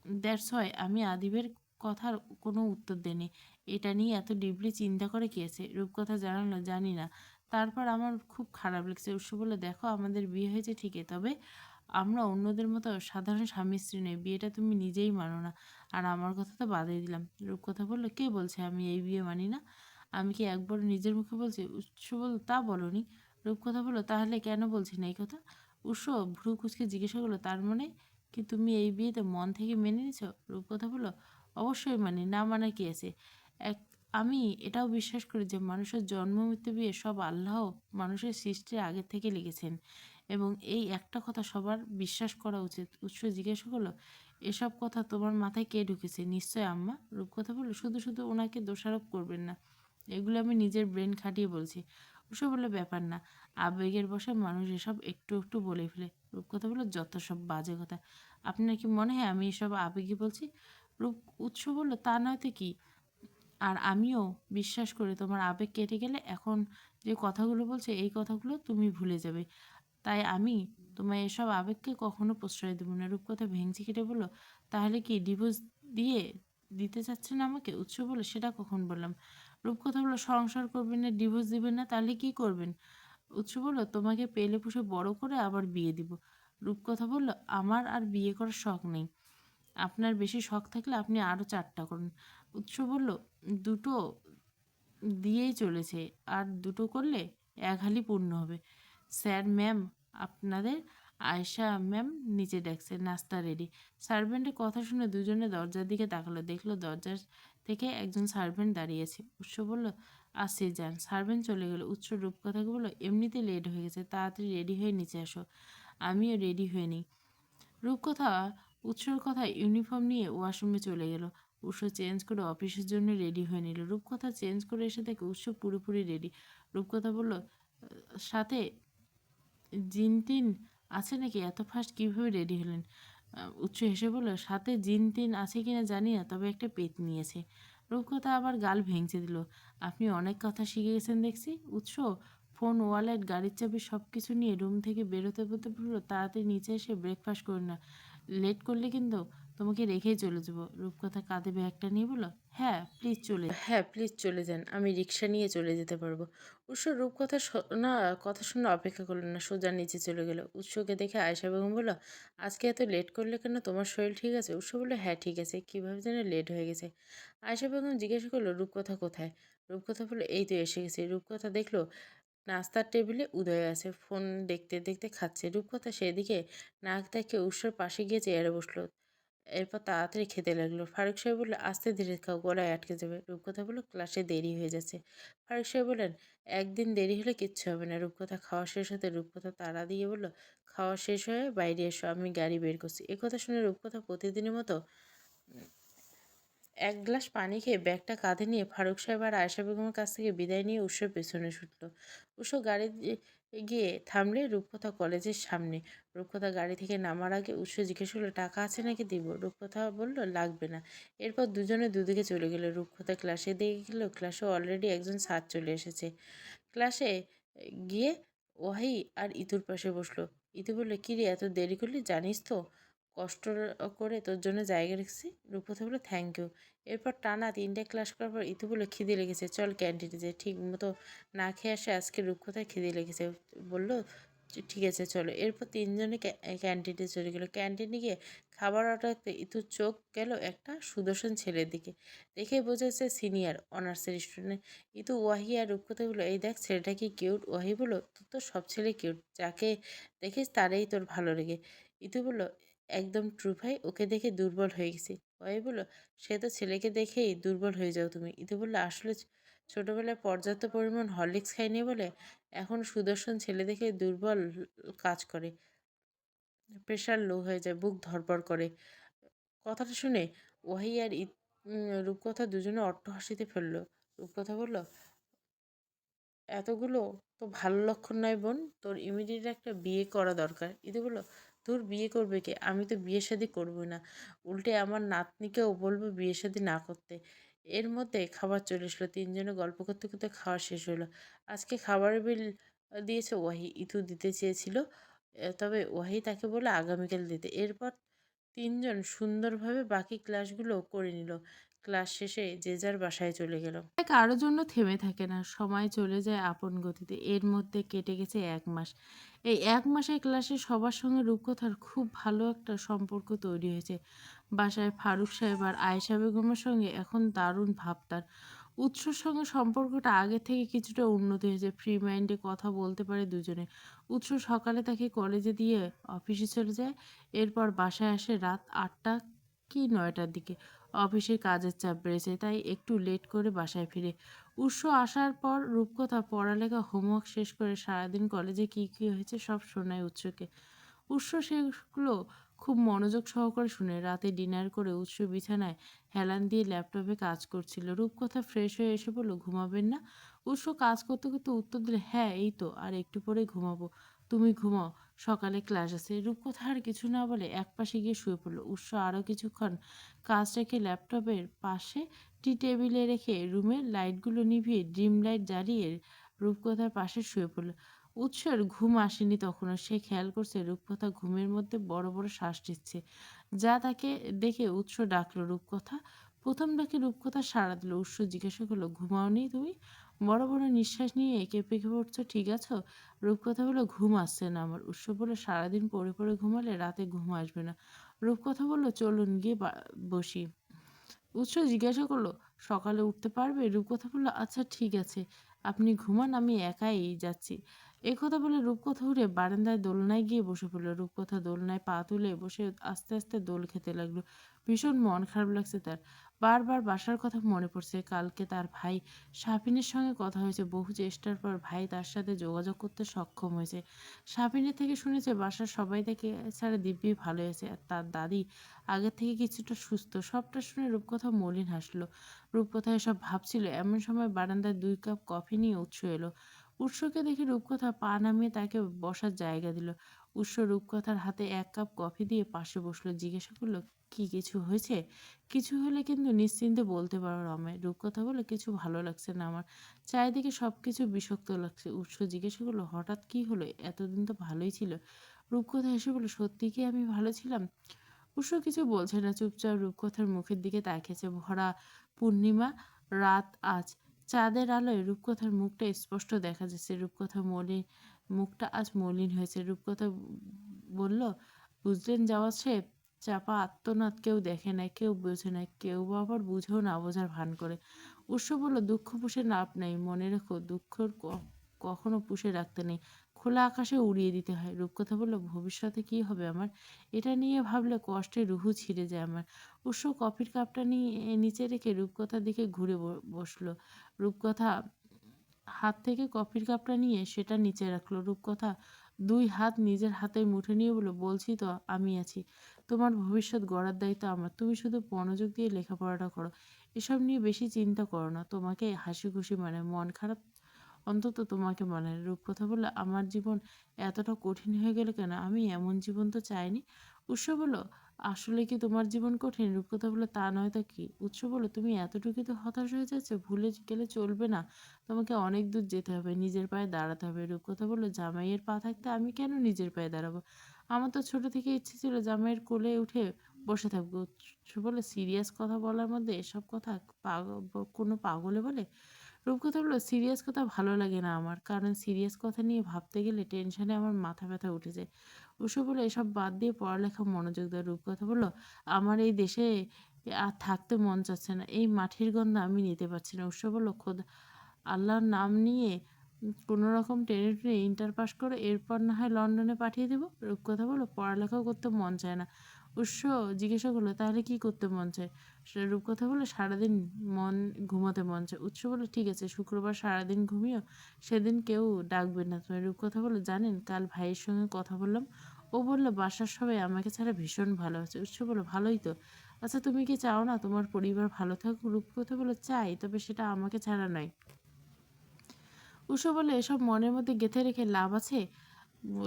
দ্যাটস ওয়াই আমি আদিবের কথার কোনো উত্তর দেনি। এটা নিয়ে এত ডিপলি চিন্তা করে কি আছে? রূপকথা জানালো, জানি না। তারপর আমার খুব খারাপ লাগছে। উৎস বলল, দেখো, আমাদের বিয়ে হয়েছে ঠিকই, তবে আমরা অন্যদের মতো সাধারণ স্বামী স্ত্রী নই। বিয়েটা তুমি নিজেই মানো না, আর আমার কথা তো বাদই দিলাম। রূপকথা বলল, কে বলছে আমি এই বিয়ে মানি না? আমি কি একবার নিজের মুখে বলছি? উৎস বলল, তা বলনি। রূপকথা বলল, তাহলে কেন বলছি না এই কথা? উৎস ভ্রু কুচকে জিজ্ঞাসা করলো, তার মানে কি তুমি এই বিয়েতে মন থেকে মেনে নিছো? রূপকথা বলল, অবশ্যই মানি, না মানার কি আছে। এক আমি এটাও বিশ্বাস করি যে মানুষের জন্ম মৃত্যু বিয়ে সব আল্লাহ মানুষের সৃষ্টির আগে থেকে লিখেছেন, এবং এই একটা কথা সবার বিশ্বাস করা উচিত। উৎস জিজ্ঞাসা করলো, এসব কথা তোমার মাথায় কে ঢুকেছে? নিশ্চয় আম্মা। রূপকথা বলল, শুধু শুধু ওনাকে দোষারোপ করবেন না, এগুলো আমি নিজের ব্রেন খাটিয়ে বলছি। উৎস বলল, ব্যাপার না, আবেগের বশে মানুষ এসব একটু একটু বলে ফেলে। রূপকথা বলল, যত সব বাজে কথা। আপনার কি মনে হয় আমি এসব আবেগী বলছি? রূপ উৎস বলল, তা নয়তো কি। আর আমিও বিশ্বাস করি তোমার আবেগ কেটে গেলে এখন যে কথাগুলো বলছে এই কথাগুলো তুমি ভুলে যাবে। তাই আমি তোমার এসব আবেগকে কখনো প্রশ্রয় দেবো না। রূপকথা ভেঙচি কেটে বলল, তাহলে কি ডিভোর্স দিয়ে দিতে চাচ্ছেন আমাকে? উৎস বলল, সেটা কখন বললাম? রূপকথা বলল, সংসার করবেন না, ডিভোর্স দিবেন না, তাহলে কি করবেন? উৎস বলল, তোমাকে পেলে পুষে বড় করে আবার বিয়ে দিব। রূপকথা বলল, আমার আর বিয়ে করার শখ নেই। আপনার বেশি শখ থাকলে আপনি আরও 4টা করুন। উৎস বলল, দুটো দিয়েই চলেছে, আর দুটো করলে এক হালি পূর্ণ হবে। স্যার ম্যাম, আপনাদের আয়েশা ম্যাম নিচে ডাকছে, নাস্তা রেডি। সার্ভেন্টের কথা শুনে দুজনে দরজার দিকে তাকালো, দেখলো দরজার থেকে একজন সার্ভেন্ট দাঁড়িয়েছে। উৎস বলল, আসি যান। সার্ভেন্ট চলে গেল। উৎস রূপকথাকে বলল, এমনিতে লেট হয়ে গেছে, তাড়াতাড়ি রেডি হয়ে নিচে আসো। আমিও রেডি হয়ে নিই। রূপকথা উৎসর কথা ইউনিফর্ম নিয়ে ওয়াশরুমে চলে গেল। উৎস চেঞ্জ করে অফিসের জন্য রেডি হয়ে নিল। রূপকথা চেঞ্জ করে এসে দেখে উৎস পুরোপুরি রেডি। রূপকথা বলল, সাথে জিন টিন আছে নাকি? এত ফাস্ট কীভাবে রেডি হলেন? উৎস হেসে বলল, সাথে জিন টিন আছে কিনা জানি না, তবে একটা পেট নিয়েছে। রূপকথা আবার গাল ভেঙচে দিল, আপনি অনেক কথা শিখে গেছেন দেখছি। উৎস ফোন, ওয়ালেট, গাড়ির চাবি সব কিছু নিয়ে রুম থেকে বেরোতে বলতে বলল, তাড়াতাড়ি নিচে এসে ব্রেকফাস্ট করে না, লেট করলে কিন্তু তোমাকে রেখেই চলে যাবো। রূপকথা কাঁধে ব্যাগটা নিয়ে বলল, হ্যাঁ প্লিজ চলে যান, আমি রিক্সা নিয়ে চলে যেতে পারবো। উৎস রূপকথা না কথা শুনে অপেক্ষা করলো না, সোজা নিচে চলে গেল। উৎসকে দেখে আয়েশা বেগম বলল, আজকে এত লেট করলে কেন? তোমার শরীর ঠিক আছে? উৎস বলল, হ্যাঁ ঠিক আছে, কীভাবে যেন লেট হয়ে গেছে। আয়েশা বেগম জিজ্ঞাসা করলো, রূপকথা কোথায়? রূপকথা বলল, এই তো এসে গেছে। রূপকথা দেখলো নাস্তার টেবিলে উদয় আছে, ফোন দেখতে দেখতে খাচ্ছে। রূপকথা সেদিকে নাক দেখে উৎসর পাশে গিয়ে চেয়ারে বসলো। এরপর তাড়াতাড়ি খেতে লাগলো। ফারুক সাহেব বলল, আস্তে ধীরে খাও, গলায় আটকে যাবে। রূপকথা বলল, ক্লাসে দেরি হয়ে যাচ্ছে। ফারুক সাহেব বললেন, একদিন দেরি হলে কিচ্ছু হবে না। রূপকথা খাওয়া শেষ হতে রূপকথা তাড়া দিয়ে বলল, খাওয়া শেষ হয়ে বাইরে এসো, আমি গাড়ি বের করছি। একথা শুনে রূপকথা প্রতিদিনের মতো এক গ্লাস পানি খেয়ে ব্যাগটা কাঁধে নিয়ে ফারুক সাহেব আর আয়েশা বেগমের কাছ থেকে বিদায় নিয়ে উৎসর পেছনে ছুটল। উৎস গাড়ি গিয়ে থামলে রূপকথা কলেজের সামনে। রূপকথা গাড়ি থেকে নামার আগে উৎস জিজ্ঞেস করলো, টাকা আছে নাকি দিব? রূপকথা বলল, লাগবে না। এরপর দুজনে দুদিকে চলে গেল। রূপকথা ক্লাসে দিয়ে গেল। ক্লাসে অলরেডি একজন স্যার চলে এসেছে। ক্লাসে গিয়ে ওয়াহি আর ইতুর পাশে বসলো। ইতু বলল, কী রে, এত দেরি করলি? জানিস তো কষ্ট করে তোর জন্য জায়গা রেখেছি। রূপকথা বলল, থ্যাংক ইউ। এরপর টানা 3টে ক্লাস করার পর ইতু বলল, খিদে লেগেছে, চল ক্যান্টিনে যাই। ঠিক মতো না খেয়ে আসে আজকে রূপকথায় খিদে লেগেছে। বলল, ঠিক আছে চলো। এরপর তিনজনে ক্যান্টিনে চলে গেলো। ক্যান্টিনে গিয়ে খাবার অর্ডার করতে ইতুর চোখ গেল একটা সুদর্শন ছেলের দিকে। দেখেই বোঝা যাচ্ছে সিনিয়র অনার্সের স্টুডেন্ট। ইতু ওয়াহি আর রূপকথা বলল, এই দেখ ছেলেটা কি কিউট। ওয়াহি বলল, তোর তো সব ছেলে কিউট, যাকে দেখিস তারই তোর ভালো লাগে। ইতু বলল, একদম ট্রু ভাই, ওকে দেখে দুর্বল হয়ে গেছি। ওয়াহি বলল, সে তো ছেলেকে দেখেই দুর্বল হয়ে যাও তুমি। ইতু বলল, আসলে ছোটবেলায় পর্যাপ্ত পরিমাণ হরলিক্স খাইনি বলে এখন সুদর্শন ছেলে দেখে দুর্বল কাজ করে, প্রেশার লো হয়ে যায়, বুক ধড়ফড় করে। কথাটা শুনে ওয়াহি আর রূপকথা দুজনে অট্টহাসিতে ফেললো। রূপকথা বলল, এতগুলো তো ভালো লক্ষণ নয় বোন, তোর ইমিডিয়েট একটা বিয়ে করা দরকার। ইতি বলল, তোর বিয়ে করবে কে? আমি তো বিয়ে শাদি করবো না, উল্টে আমার নাতনিকেও বলবো বিয়ে শাদি না করতে। এর মধ্যে খাবার চলে এসলো। তিনজনে গল্প করতে করতে খাওয়া শেষ হলো। আজকে খাবারের বিল দিয়েছে ওয়াহি। ইতু দিতে চেয়েছিল, তবে ওয়াহি তাকে বলে আগামীকাল দিতে। এরপর তিনজন সুন্দরভাবে বাকি ক্লাসগুলো করে নিল। ক্লাস শেষে যে যার বাসায় চলে গেল। কারোর জন্য থেমে থাকে না, সময় চলে যায় আপন গতিতে। এর মধ্যে কেটে গেছে 1 মাস। এই 1 মাসের ক্লাসে সবার সঙ্গে রূপকথার খুব ভালো একটা সম্পর্ক তৈরি হয়েছে। বাসায় ফারুক সাহেব আর আয়েশা বেগমের সঙ্গে এখন দারুণ ভাব তার। উৎসর সঙ্গে সম্পর্কটা আগে থেকে কিছুটা উন্নতি হয়েছে, ফ্রি মাইন্ডে কথা বলতে পারে দুজনে। উৎস সকালে তাকে কলেজে দিয়ে অফিসে চলে যায়, এরপর বাসায় আসে রাত 8টা কি 9টার দিকে। অফিসে কাজের চাপ বেড়েছে, তাই একটু লেট করে বাসায় ফিরে। উৎস আসার পর রূপকথা পড়ালেখা হোমওয়ার্ক শেষ করে সারাদিন কলেজে কী কী হয়েছে সব শোনায় উৎসকে। উৎস সেগুলো খুব মনোযোগ সহকারে শুনে। রাতে ডিনার করে উৎস বিছানায় হেলান দিয়ে ল্যাপটপে কাজ করছিল। রূপকথা ফ্রেশ হয়ে এসে বলল, ঘুমাবেন না? উৎস কাজ করতে করতে উত্তর দিলে, হ্যাঁ এই তো আর একটু পরে ঘুমাবো, তুমি ঘুমাও। সকালে ক্লাস আছে। রূপকথা আর কিছু না বলে একপাশে গিয়ে শুয়ে পড়ল। উৎস আরও কিছুক্ষণ কাজ রেখে ল্যাপটপের পাশে টি টেবিলে রেখে রুমের লাইটগুলো নিভিয়ে ড্রিম লাইট জ্বালিয়ে রূপকথার পাশে শুয়ে পড়ল। উৎসর ঘুম আসেনি তখনও। সে খেয়াল করছে রূপকথা ঘুমের মধ্যে বড় বড় শ্বাস নিচ্ছে। যা তাকে দেখে উৎস ডাকলো, রূপকথা। প্রথম ডাকে রূপকথা সাড়া দিল। উৎস জিজ্ঞাসা করলো, ঘুমাওনি তুমি? বড় বড় নিঃশ্বাস নিয়ে কেঁপে কেঁপে উঠছো, ঠিক আছো? রূপকথা বলল, ঘুম আসছে না আমার। উৎস বলল, সারাদিন পড়ে পড়ে ঘুমালে রাতে ঘুম আসবে না। রূপকথা বলল, চলুন গিয়ে বসি। উৎস জিজ্ঞাসা করলো, সকালে উঠতে পারবে? রূপকথা বলল, আচ্ছা ঠিক আছে, আপনি ঘুমান, আমি একাই যাচ্ছি। কথা বলে রূপকথা উঠে বারান্দায় দোলনায় গিয়ে বসে পড়ল। রূপকথা দোলনায় পা তুলে বসে আস্তে আস্তে দোল খেতে লাগলো। ভীষণ মন খারাপ লাগছে তার। বারবার বাসার কথা মনে পড়ছে। কালকে তার ভাই শাফিনের সঙ্গে কথা হয়েছে। বহু চেষ্টার পর ভাই তার সাথে যোগাযোগ করতে সক্ষম হয়েছে। শাফিনের থেকে শুনেছে বাসার সবাই তাকে ছাড়া দিব্যি ভালো আছে। আর তার দাদি আগের থেকে কিছুটা সুস্থ। সবটা শুনে রূপকথা মলিন হাসলো। রূপকথা এসব ভাবছিল এমন সময় বারান্দায় 2 কাপ কফি নিয়ে উৎস এলো। উৎসকে দেখে রূপকথা পা নামিয়ে তাকে বসার জায়গা দিল। উৎস রূপকথার হাতে 1 কাপ কফি দিয়ে পাশে বসলো। জিজ্ঞাসা করলো, কি কিছু হয়েছে? কিছু হলে কিন্তু নিশ্চিন্তে বলতে পারো রমায়। রূপকথা বলল, কিছু ভালো লাগছে না আমার। চারিদিকে সবকিছু বিষাক্ত লাগছে। উৎস জিজ্ঞাসা করলো, হঠাৎ কি হলো? এতদিন তো ভালোই ছিল। রূপকথা হেসে বলল, সত্যি কি আমি ভালো ছিলাম? উৎস কিছু বলছে না, চুপচাপ রূপকথার মুখের দিকে তাকিয়েছে। ভরা পূর্ণিমা রাত আজ। চাঁদের আলোয় রূপকথার মুখটা স্পষ্ট দেখা যাচ্ছে। রূপকথা মুখটা আজ মলিন হয়েছে। রূপকথা বলল, বুঝলেন যাওয়া সাহেব, চাপা আত্মনাদ কেউ দেখে না, কেউ বোঝে না, কেউ বা আবার বুঝেও না বোঝার ভান করে। উৎস বলল, দুঃখ পুষে লাভ নেই, মনে রেখো, দুঃখ কখনো পুষে রাখতে নেই, খোলা আকাশে উড়িয়ে দিতে হয়। রূপকথা বলল, ভবিষ্যতে কি হবে আমার? এটা নিয়ে ভাবলে কষ্টে রুহু ছিঁড়ে যায় আমার। উৎস কফির কাপটা নিয়ে নিচে রেখে রূপকথার দিকে ঘুরে বসলো। রূপকথা হাত থেকে কফির কাপটা নিয়ে সেটা নিচে রাখলো। রূপকথা 2 হাত নিজের হাতের মুঠো নিয়ে বলল, বলছি তো আমি আছি। তোমার ভবিষ্যৎ গড়ার দায়িত্ব আমার। তুমি শুধু মনোযোগ দিয়ে লেখাপড়াটা করো। এসব নিয়ে বেশি চিন্তা করো না। তোমাকে হাসি খুশি মানে, মন খারাপ অন্তত তোমাকে মানে। রূপকথা বলল, আমার জীবন এতটা কঠিন হয়ে গেল কেন? আমি এমন জীবন তো চাইনি। উৎস বলল, আসলে কি তোমার জীবন কঠিন? রূপকথা বলল, তা নয় তো কি? উৎস বলল, তুমি এতটুকুই তো হতাশ হয়ে যাচ্ছে? ভুলে গেলে চলবে না। তোমাকে অনেক দূর যেতে হবে, নিজের পায়ে দাঁড়াতে হবে। রূপকথা বলল, জামাইয়ের পা থাকতে আমি কেন নিজের পায়ে দাঁড়াবো? আমার তো ছোট থেকে ইচ্ছে ছিল জামাইয়ের কোলে উঠে বসে থাকবো। উৎস বলল, সিরিয়াস কথা বলার মধ্যে এসব কথা কোনো পাগলে বলে? রূপকথা বলল, সিরিয়াস কথা ভালো লাগে না আমার, কারণ সিরিয়াস কথা নিয়ে ভাবতে গেলে টেনশনে আমার মাথা ব্যথা উঠে যায়। উৎস বলল, এসব বাদ দিয়ে পড়ালেখা মনোযোগ দাও। রূপকথা বলল, আমার এই দেশে আর থাকতে মন চাচ্ছে না। এই মাটির গন্ধ আমি নিতে পারছি না। উৎস বলল, খোদা, আল্লাহর নাম নিয়ে কোনো রকম টেনে টুনে ইন্টার পাস করে এরপর না হয় লন্ডনে পাঠিয়ে দেবো। রূপকথা বলল, পড়ালেখাও করতে মন চায় না। উৎস জিজ্ঞাসা করলো, তাহলে কি করতে মন চায়? রূপকথা বলল, সারাদিন মন ঘুমাতে মন চায়। উৎস বলল, ঠিক আছে, শুক্রবার সারাদিন ঘুমিও, সেদিন কেউ ডাকবে না তুমি। রূপকথা বলল, জানেন কাল ভাইয়ের সঙ্গে কথা বললাম, ও বলল বাসার সবাই আমাকে ছাড়া ভীষণ ভালো আছে। উৎস বলল, ভালোই তো। আচ্ছা তুমি কি চাও না তোমার পরিবার ভালো থাকুক? রূপকথা বলল, চাই, তবে সেটা আমাকে ছাড়া নয়। উৎস বলল, এসব মনের মধ্যে গেঁথে রেখে লাভ আছে?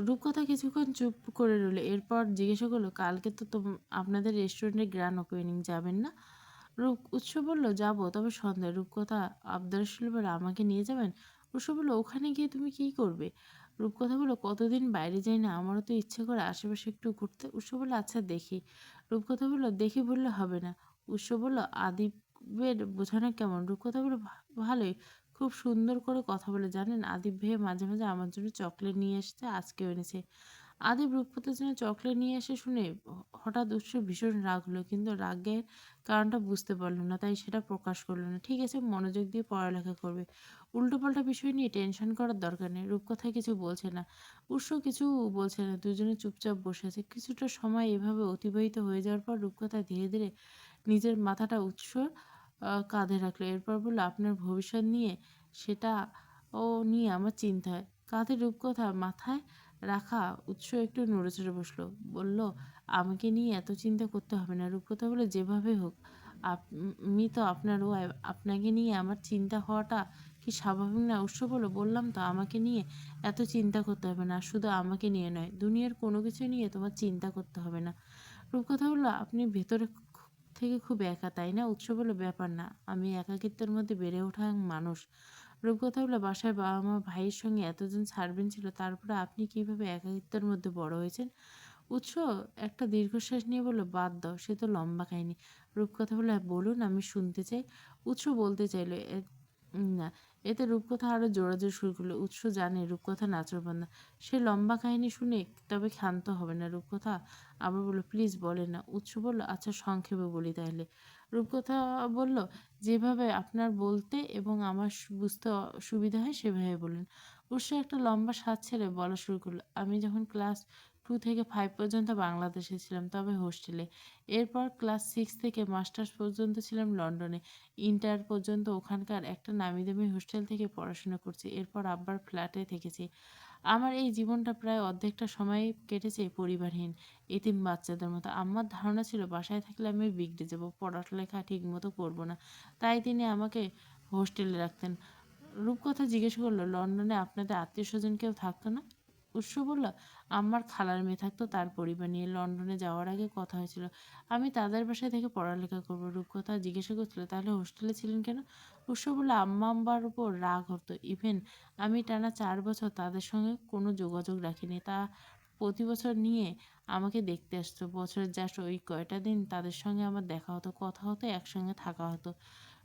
রূপকথা কিছুক্ষণ চুপ করে রইল। এরপর জিজ্ঞাসা করলো, কালকে তো আপনাদের রেস্টুরেন্টে গ্র্যান্ড ওপেনিং, যাবেন না? উৎস বলল, যাবো, তবে সন্ধ্যায়। রূপকথা আবদার সুরে বলল, আমাকে নিয়ে যাবেন? উৎস বলল, ওখানে গিয়ে তুমি কি করবে? রূপকথা বলল, কতদিন বাইরে যাই না, আমারও তো ইচ্ছে করে আশেপাশে একটু ঘুরতে। উৎস বলল, আচ্ছা দেখি। রূপকথা বলল, দেখি বললে হবে না। উৎস বলল, আদিবের বোঝানো কেমন? রূপকথা বলল, ভালোই, খুব সুন্দর করে কথা বলে। জানেন, আদিব ভাইয়া মাঝে মাঝে আমার জন্য চকলেট নিয়ে এসেছে, আজকেও এনেছে। আদিব রূপকথার জন্য চকলেট নিয়ে এসে শুনে হঠাৎ উৎস ভীষণ রাগ হলো, কিন্তু রাগের কারণটা বুঝতে পারল না, তাই সেটা প্রকাশ করলো না। ঠিক আছে, মনোযোগ দিয়ে পড়ালেখা করবে, উল্টোপাল্টা বিষয় নিয়ে টেনশন করার দরকার নেই। রূপকথা কিছু বলছে না, উৎস কিছু বলছে না, দুজনে চুপচাপ বসে আছে। কিছুটা সময় এভাবে অতিবাহিত হয়ে যাওয়ার পর রূপকথা ধীরে ধীরে নিজের মাথাটা উৎস কাঁধে রাখলো। এরপর বলল, আপনার ভবিষ্যৎ নিয়ে, সেটা নিয়ে আমার চিন্তা হয়। কাঁধে রূপকথা মাথায় রাখা উৎস একটু নড়েচড়ে বসলো। বলল, আমাকে নিয়ে এত চিন্তা করতে হবে না। রূপকথা বলল, যেভাবে হোক, আমি তো আপনার ওয়াইফ, আপনাকে নিয়ে আমার চিন্তা হওয়াটা কি কি স্বাভাবিক না? উৎস বলল, বললাম তো আমাকে নিয়ে এত চিন্তা করতে হবে না। শুধু আমাকে নিয়ে নয়, দুনিয়ার কোনো কিছু নিয়ে তোমার চিন্তা করতে হবে না। রূপকথা বলল, আপনি ভেতরে থেকে খুব একা, তাই না? উৎস বলল, ব্যাপার না, আমি একাকিত্বের মধ্যে বেড়ে ওঠা মানুষ। রূপকথা বলল, বাসায় বাবা মা ভাইয়ের সঙ্গে এতজন সার্ভেন্ট ছিল, তারপরে আপনি কিভাবে একাকিত্বের মধ্যে বড় হয়েছেন? উৎস একটা দীর্ঘশ্বাস নিয়ে বলল, বাদ দাও, সে তো লম্বা কাহিনী। রূপকথা বলল, হ্যাঁ বলুন, আমি শুনতে চাই। উৎস বলতে চাইল, না। এতে রূপকথা আরো জোরাজোর শুরু করলো। উৎস জানে রূপকথা নাচরবান্দা। সে লম্বা কাহিনী শুনে তবে ক্ষান্ত হবে না। রূপকথা আবার বলল, প্লিজ বলেন না। উৎস বলল, আচ্ছা সংক্ষেপে বলি তাহলে। রূপকথা বলল, যেভাবে আপনার বলতে এবং আমার বুঝতে সুবিধা হয় সেভাবে বলুন। উৎস একটা লম্বা শ্বাস ছেড়ে বলা শুরু করলো, আমি যখন ক্লাস 2 থেকে 5 পর্যন্ত বাংলাদেশে ছিলাম, তবে হোস্টেলে। এরপর ক্লাস 6 থেকে মাস্টার্স পর্যন্ত ছিলাম লন্ডনে। ইন্টার পর্যন্ত ওখানকার একটা নামিদামি হোস্টেল থেকে পড়াশোনা করছি। এরপর আব্বার ফ্ল্যাটে থেকেছি। আমার এই জীবনটা প্রায় অর্ধেকটা সময় কেটেছে পরিবারহীন, এতিম বাচ্চাদের মতো। আম্মার ধারণা ছিল বাসায় থাকলে আমি বিগড়ে যাব, পড়ালেখা ঠিক মতো করবো না। তাই তিনি আমাকে হোস্টেলে রাখতেন। রূপকথা জিজ্ঞেস করলো, লন্ডনে আপনাদের আত্মীয়-স্বজন কেউ থাকতো না? উৎস বলল, আম্মার খালার মেয়ে থাকতো তার পরিবার নিয়ে। লন্ডনে যাওয়ার আগে কথা হয়েছিল আমি তাদের বাসায় থেকে পড়ালেখা করব। রূপকথা জিজ্ঞাসা করছিল, তাহলে হোস্টেলে ছিলেন কেন? উৎস বলল, আম্মা আব্বার উপর রাগ হতো। ইভেন আমি টানা 4 বছর তাদের সঙ্গে কোনো যোগাযোগ রাখিনি। তা প্রতি বছর নিয়ে আমাকে দেখতে আসতো। বছরের জাস্ট ওই কয়টা দিন তাদের সঙ্গে আমার দেখা হতো, কথা হতো, একসঙ্গে থাকা হতো।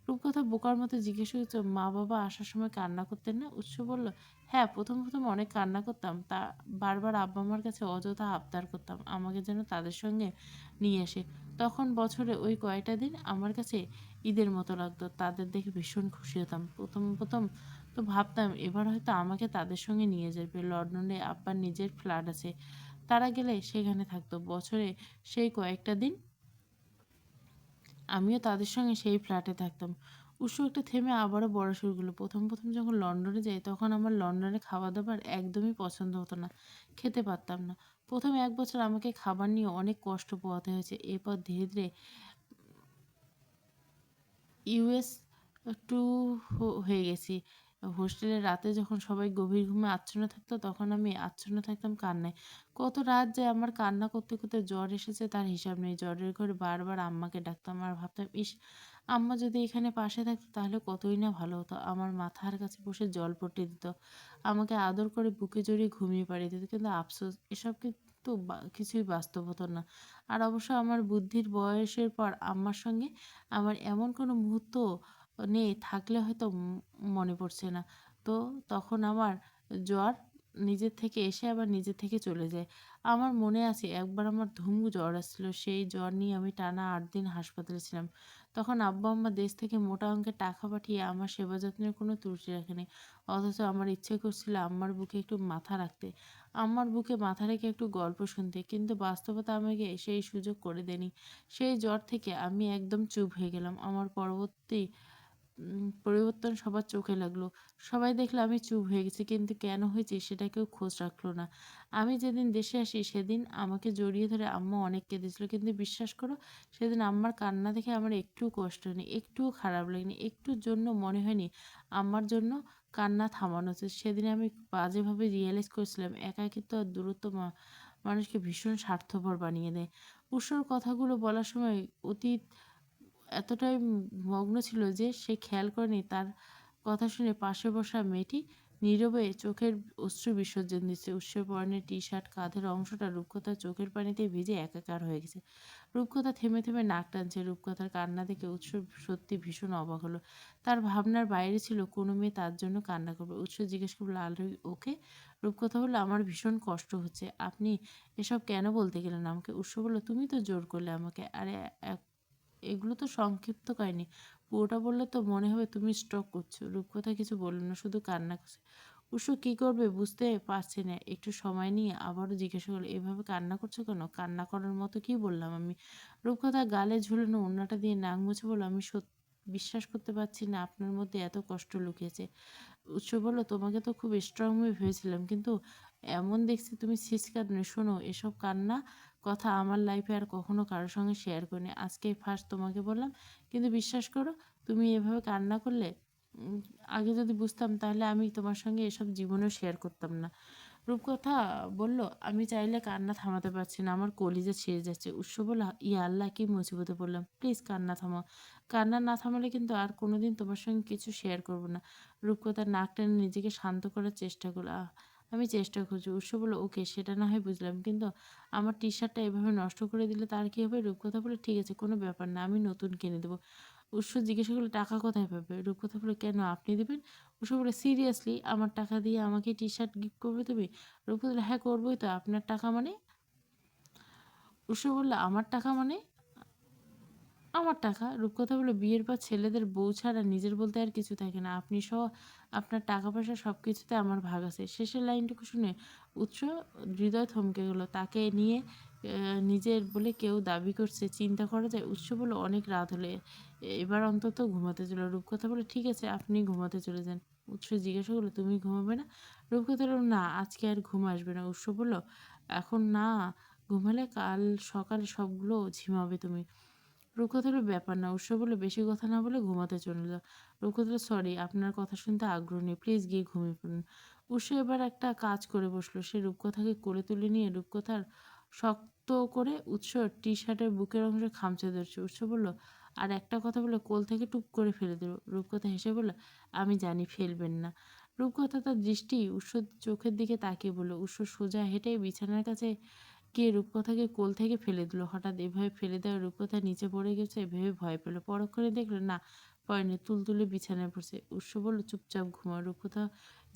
রূপকথা বোকার মতো জিজ্ঞেস করছে, মা বাবা আসার সময় কান্না করতেন না? উৎস বলল, হ্যাঁ প্রথম প্রথম অনেক কান্না করতাম। তা বারবার আব্বা আমার কাছে অযথা আবদার করতাম আমাকে যেন তাদের সঙ্গে নিয়ে আসে। তখন বছরে ওই কয়টা দিন আমার কাছে ঈদের মতো লাগতো। তাদের দেখে ভীষণ খুশি হতাম। প্রথম প্রথম তো ভাবতাম এবার হয়তো আমাকে তাদের সঙ্গে নিয়ে যাবে। লন্ডনে আব্বার নিজের ফ্ল্যাট আছে, তারা গেলে সেখানে থাকতো। বছরে সেই কয়েকটা দিন আমিও তাদের সঙ্গে সেই ফ্ল্যাটে থাকতাম। উৎস একটা থেমে আবারও বলা শুরু করলো, প্রথম প্রথম যখন লন্ডনে যাই তখন আমার লন্ডনে খাবার দাবার একদমই পছন্দ হতো না, খেতে পারতাম না। প্রথম 1 বছর আমাকে খাবার নিয়ে অনেক কষ্ট পোহাতে হয়েছে। এরপর ধীরে ধীরে ইউএস টু হয়ে গেছি। হোস্টেলে রাতে যখন সবাই গভীর ঘুমে আচ্ছন্ন থাকতো, তখন আমি আচ্ছন্ন থাকতাম কান্নায়। কত রাত যে আমার কান্না করতে করতে জ্বর এসেছে তার হিসাব নেই। জ্বরের ঘরে বারবার আম্মাকে ডাকতাম আর ভাবতাম, ইস আম্মা যদি এখানে পাশে থাকতো তাহলে কতই না ভালো হতো। আমার মাথার কাছে বসে জলপট্টি দিত, আমাকে আদর করে বুকে জড়িয়ে ঘুমিয়ে পাড়িয়ে দিত। কিন্তু আফসোস, এসব কিন্তু কিছুই বাস্তব হতো না। আর অবশ্য আমার বুদ্ধির বয়সের পর আম্মার সঙ্গে আমার এমন কোনো মুহূর্ত নেই, থাকলে হয়তো মনে পড়ছে না। তো তখন আমার জ্বর নিজের থেকে এসে আবার নিজে থেকে চলে যায়। আমার মনে আছে একবার আমার ধুমু জ্বর আসছিল। সেই জ্বর নিয়ে আমি টানা ৮ দিন হাসপাতালে ছিলাম। তখন আব্বা-আম্মা দেশ থেকে মোটা অঙ্কের টাকা পাঠিয়ে আমার সেবা যত্নের কোনো ত্রুটি রাখেনি। অথচ আমার ইচ্ছে করছিল আম্মার বুকে একটু মাথা রাখতে, আম্মার বুকে মাথা রেখে একটু গল্প শুনতে। কিন্তু বাস্তবতা আমাকে সেই সুযোগ করে দেয়নি। সেই জ্বর থেকে আমি একদম চুপ হয়ে গেলাম। আমার পরিবর্তন সবার চোখে লাগলো। সবাই দেখলো আমি চুপ হয়ে গেছি। কিন্তু কেন হয়েছি সেটা কেউ খোঁজ রাখলো না। আমি যেদিন দেশে আসি সেদিন আমাকে জড়িয়ে ধরে আম্মা অনেক কেঁদেছিল। কিন্তু বিশ্বাস করো, সেদিন আম্মার কান্না দেখে আমার একটুও কষ্ট হয়নি, একটুও খারাপ লাগেনি। একটুর জন্য মনে হয়নি আম্মার জন্য কান্না থামানো উচিত। সেদিন আমি বাজেভাবে রিয়ালাইজ করেছিলাম একাকিত্ব আর দূরত্ব মানুষকে ভীষণ স্বার্থপর বানিয়ে দেয়। উৎসর কথাগুলো বলার সময় অতীত এতটাই মগ্ন ছিল যে সে খেয়াল করেনি তার কথা শুনে পাশে বসা মেয়েটি নীরবে চোখের অশ্রু বিসর্জন দিচ্ছে। উৎসের পরনের টি-শার্ট কাঁধের অংশটা রূপকথার চোখের পানিতে ভিজে একাকার হয়ে গেছে। রূপকথা থেমে থেমে নাক টানছে। রূপকথার কান্না দেখে উৎস সত্যি ভীষণ অবাক হলো। তার ভাবনার বাইরে ছিল কোনো মেয়ে তার জন্য কান্না করবে। উৎস জিজ্ঞেস করলো, আলোই ওকে? রূপকথা বলল, আমার ভীষণ কষ্ট হচ্ছে। আপনি এসব কেন বলতে গেলেন আমাকে? উৎস বলল, তুমি তো জোর করলে আমাকে। আরে এগুলো তো সংক্ষিপ্ত কাহিনী। পুরোটা বললে তো মনে হবে তুমি স্ট্রোক করছো। রূপকথা কিছু বলল না, শুধু কান্না করছে। উৎস কী করবে বুঝতে পারছে না। একটু সময় নিয়ে আবারও জিজ্ঞাসা করলো, এভাবে কান্না করছো কেন? কান্না করার মতো কী বললাম আমি? রূপকথা গালে ঝুলানো ওড়নাটা দিয়ে নাক মুছে বলল, আমি বিশ্বাস করতে পারছি না আপনার মধ্যে এত কষ্ট লুকিয়েছে। উৎস বলল, তোমাকে তো খুব স্ট্রং ভেবেছিলাম, কিন্তু এমন দেখছি তুমি কাঁদনি। শোনো, এসব কান্না কথা আমার লাইফে আর কখনো কারোর সঙ্গে শেয়ার করিনি। আজকেই ফার্স্ট তোমাকে বললাম। কিন্তু বিশ্বাস করো, তুমি এভাবে কান্না করলে উম আগে যদি বুঝতাম তাহলে আমি তোমার সঙ্গে এসব জীবনেও শেয়ার করতাম না। রূপকথা বলল, আমি চাইলে কান্না থামাতে পারছি না, আমার কলিজা ছিঁড়ে যাচ্ছে। উৎস বলল, ইয়া আল্লাহ, কি মুসিবতে পড়লাম, প্লিজ কান্না থামাও। কান্না না থামালে কিন্তু আর কোনোদিন তোমার সঙ্গে কিছু শেয়ার করব না। রূপকথা নাক টেনে নিজেকে শান্ত করার চেষ্টা করলো। আমি চেষ্টা করছি। উৎস বলল, ওকে, সেটা না হয় বুঝলাম, কিন্তু আমার টি শার্টটা এভাবে নষ্ট করে দিলে তার কি হবে? রূপকথা বলে, ঠিক আছে, কোনো ব্যাপার না, আমি নতুন কিনে দেবো। উৎস জিজ্ঞাসা করলো, টাকা কোথায় পাবে? রূপকথা বলল, কেন, আপনি দিবেন? উৎস বলল, সিরিয়াসলি, আমার টাকা দিয়ে আমাকে টি শার্ট গিফট করবে তুমি? রূপকথা বলল, হ্যাঁ করবোই তো, আপনার টাকা মানে? উৎস বলল, আমার টাকা মানে? আমার টাকা? রূপকথা বলল, বিয়ের পর ছেলেদের বউ ছাড়া নিজের বলতে আর কিছু থাকে না। আপনি সহ আপনার টাকা পয়সা সব কিছুতে আমার ভাগ আছে। শেষের লাইনটুকু শুনে উৎস হৃদয় থমকে গেল। তাকে নিয়ে নিজের বলে কেউ দাবি করছে, চিন্তা করা যায়? উৎস বলল, অনেক রাত হলে, এবার অন্তত ঘুমাতে চলো। রূপকথা বলল, ঠিক আছে, আপনি ঘুমাতে চলে যান। উৎস জিজ্ঞাসা করলো, তুমি ঘুমাবে না? রূপকথা বলল, না, আজকে আর ঘুম আসবে না। উৎস বলল, এখন না ঘুমালে কাল সকালে সবগুলো ঝিমাবে তুমি। রূপকথার ব্যাপার না। উৎস বলল, বেশি কথা না বলে ঘুমাতে চলে যাও। রূপকথা, সরি, আপনার কথা শুনতে আগ্রহ নেই, প্লিজ গিয়ে ঘুমিয়ে পড়ুন। উৎস এবার একটা কাজ করে বসলো। সে রূপকথাকে কোলে তুলে নিয়ে রূপকথার শক্ত করে উৎস টি শার্টের বুকের অংশে খামচে ধরছে। উৎস বলল, আর একটা কথা বলে কোল থেকে টুপ করে ফেলে দেব। রূপকথা হেসে বলল, আমি জানি ফেলবেন না। রূপকথা তার দৃষ্টি উৎস চোখের দিকে তাকিয়ে বলল। উৎস সোজা হেঁটে বিছানার কাছে গিয়ে রূপকথাকে কোল থেকে ফেলে দিল। হঠাৎ এভাবে ফেলে দেওয়া রূপকথা নিচে পড়ে গেছে ভেবে ভয় পেল। পরক্ষণে দেখলো না, পড়েনি, তুলতুলে বিছানায় পড়ছে। উৎস বলল, চুপচাপ ঘুমাও। রূপকথা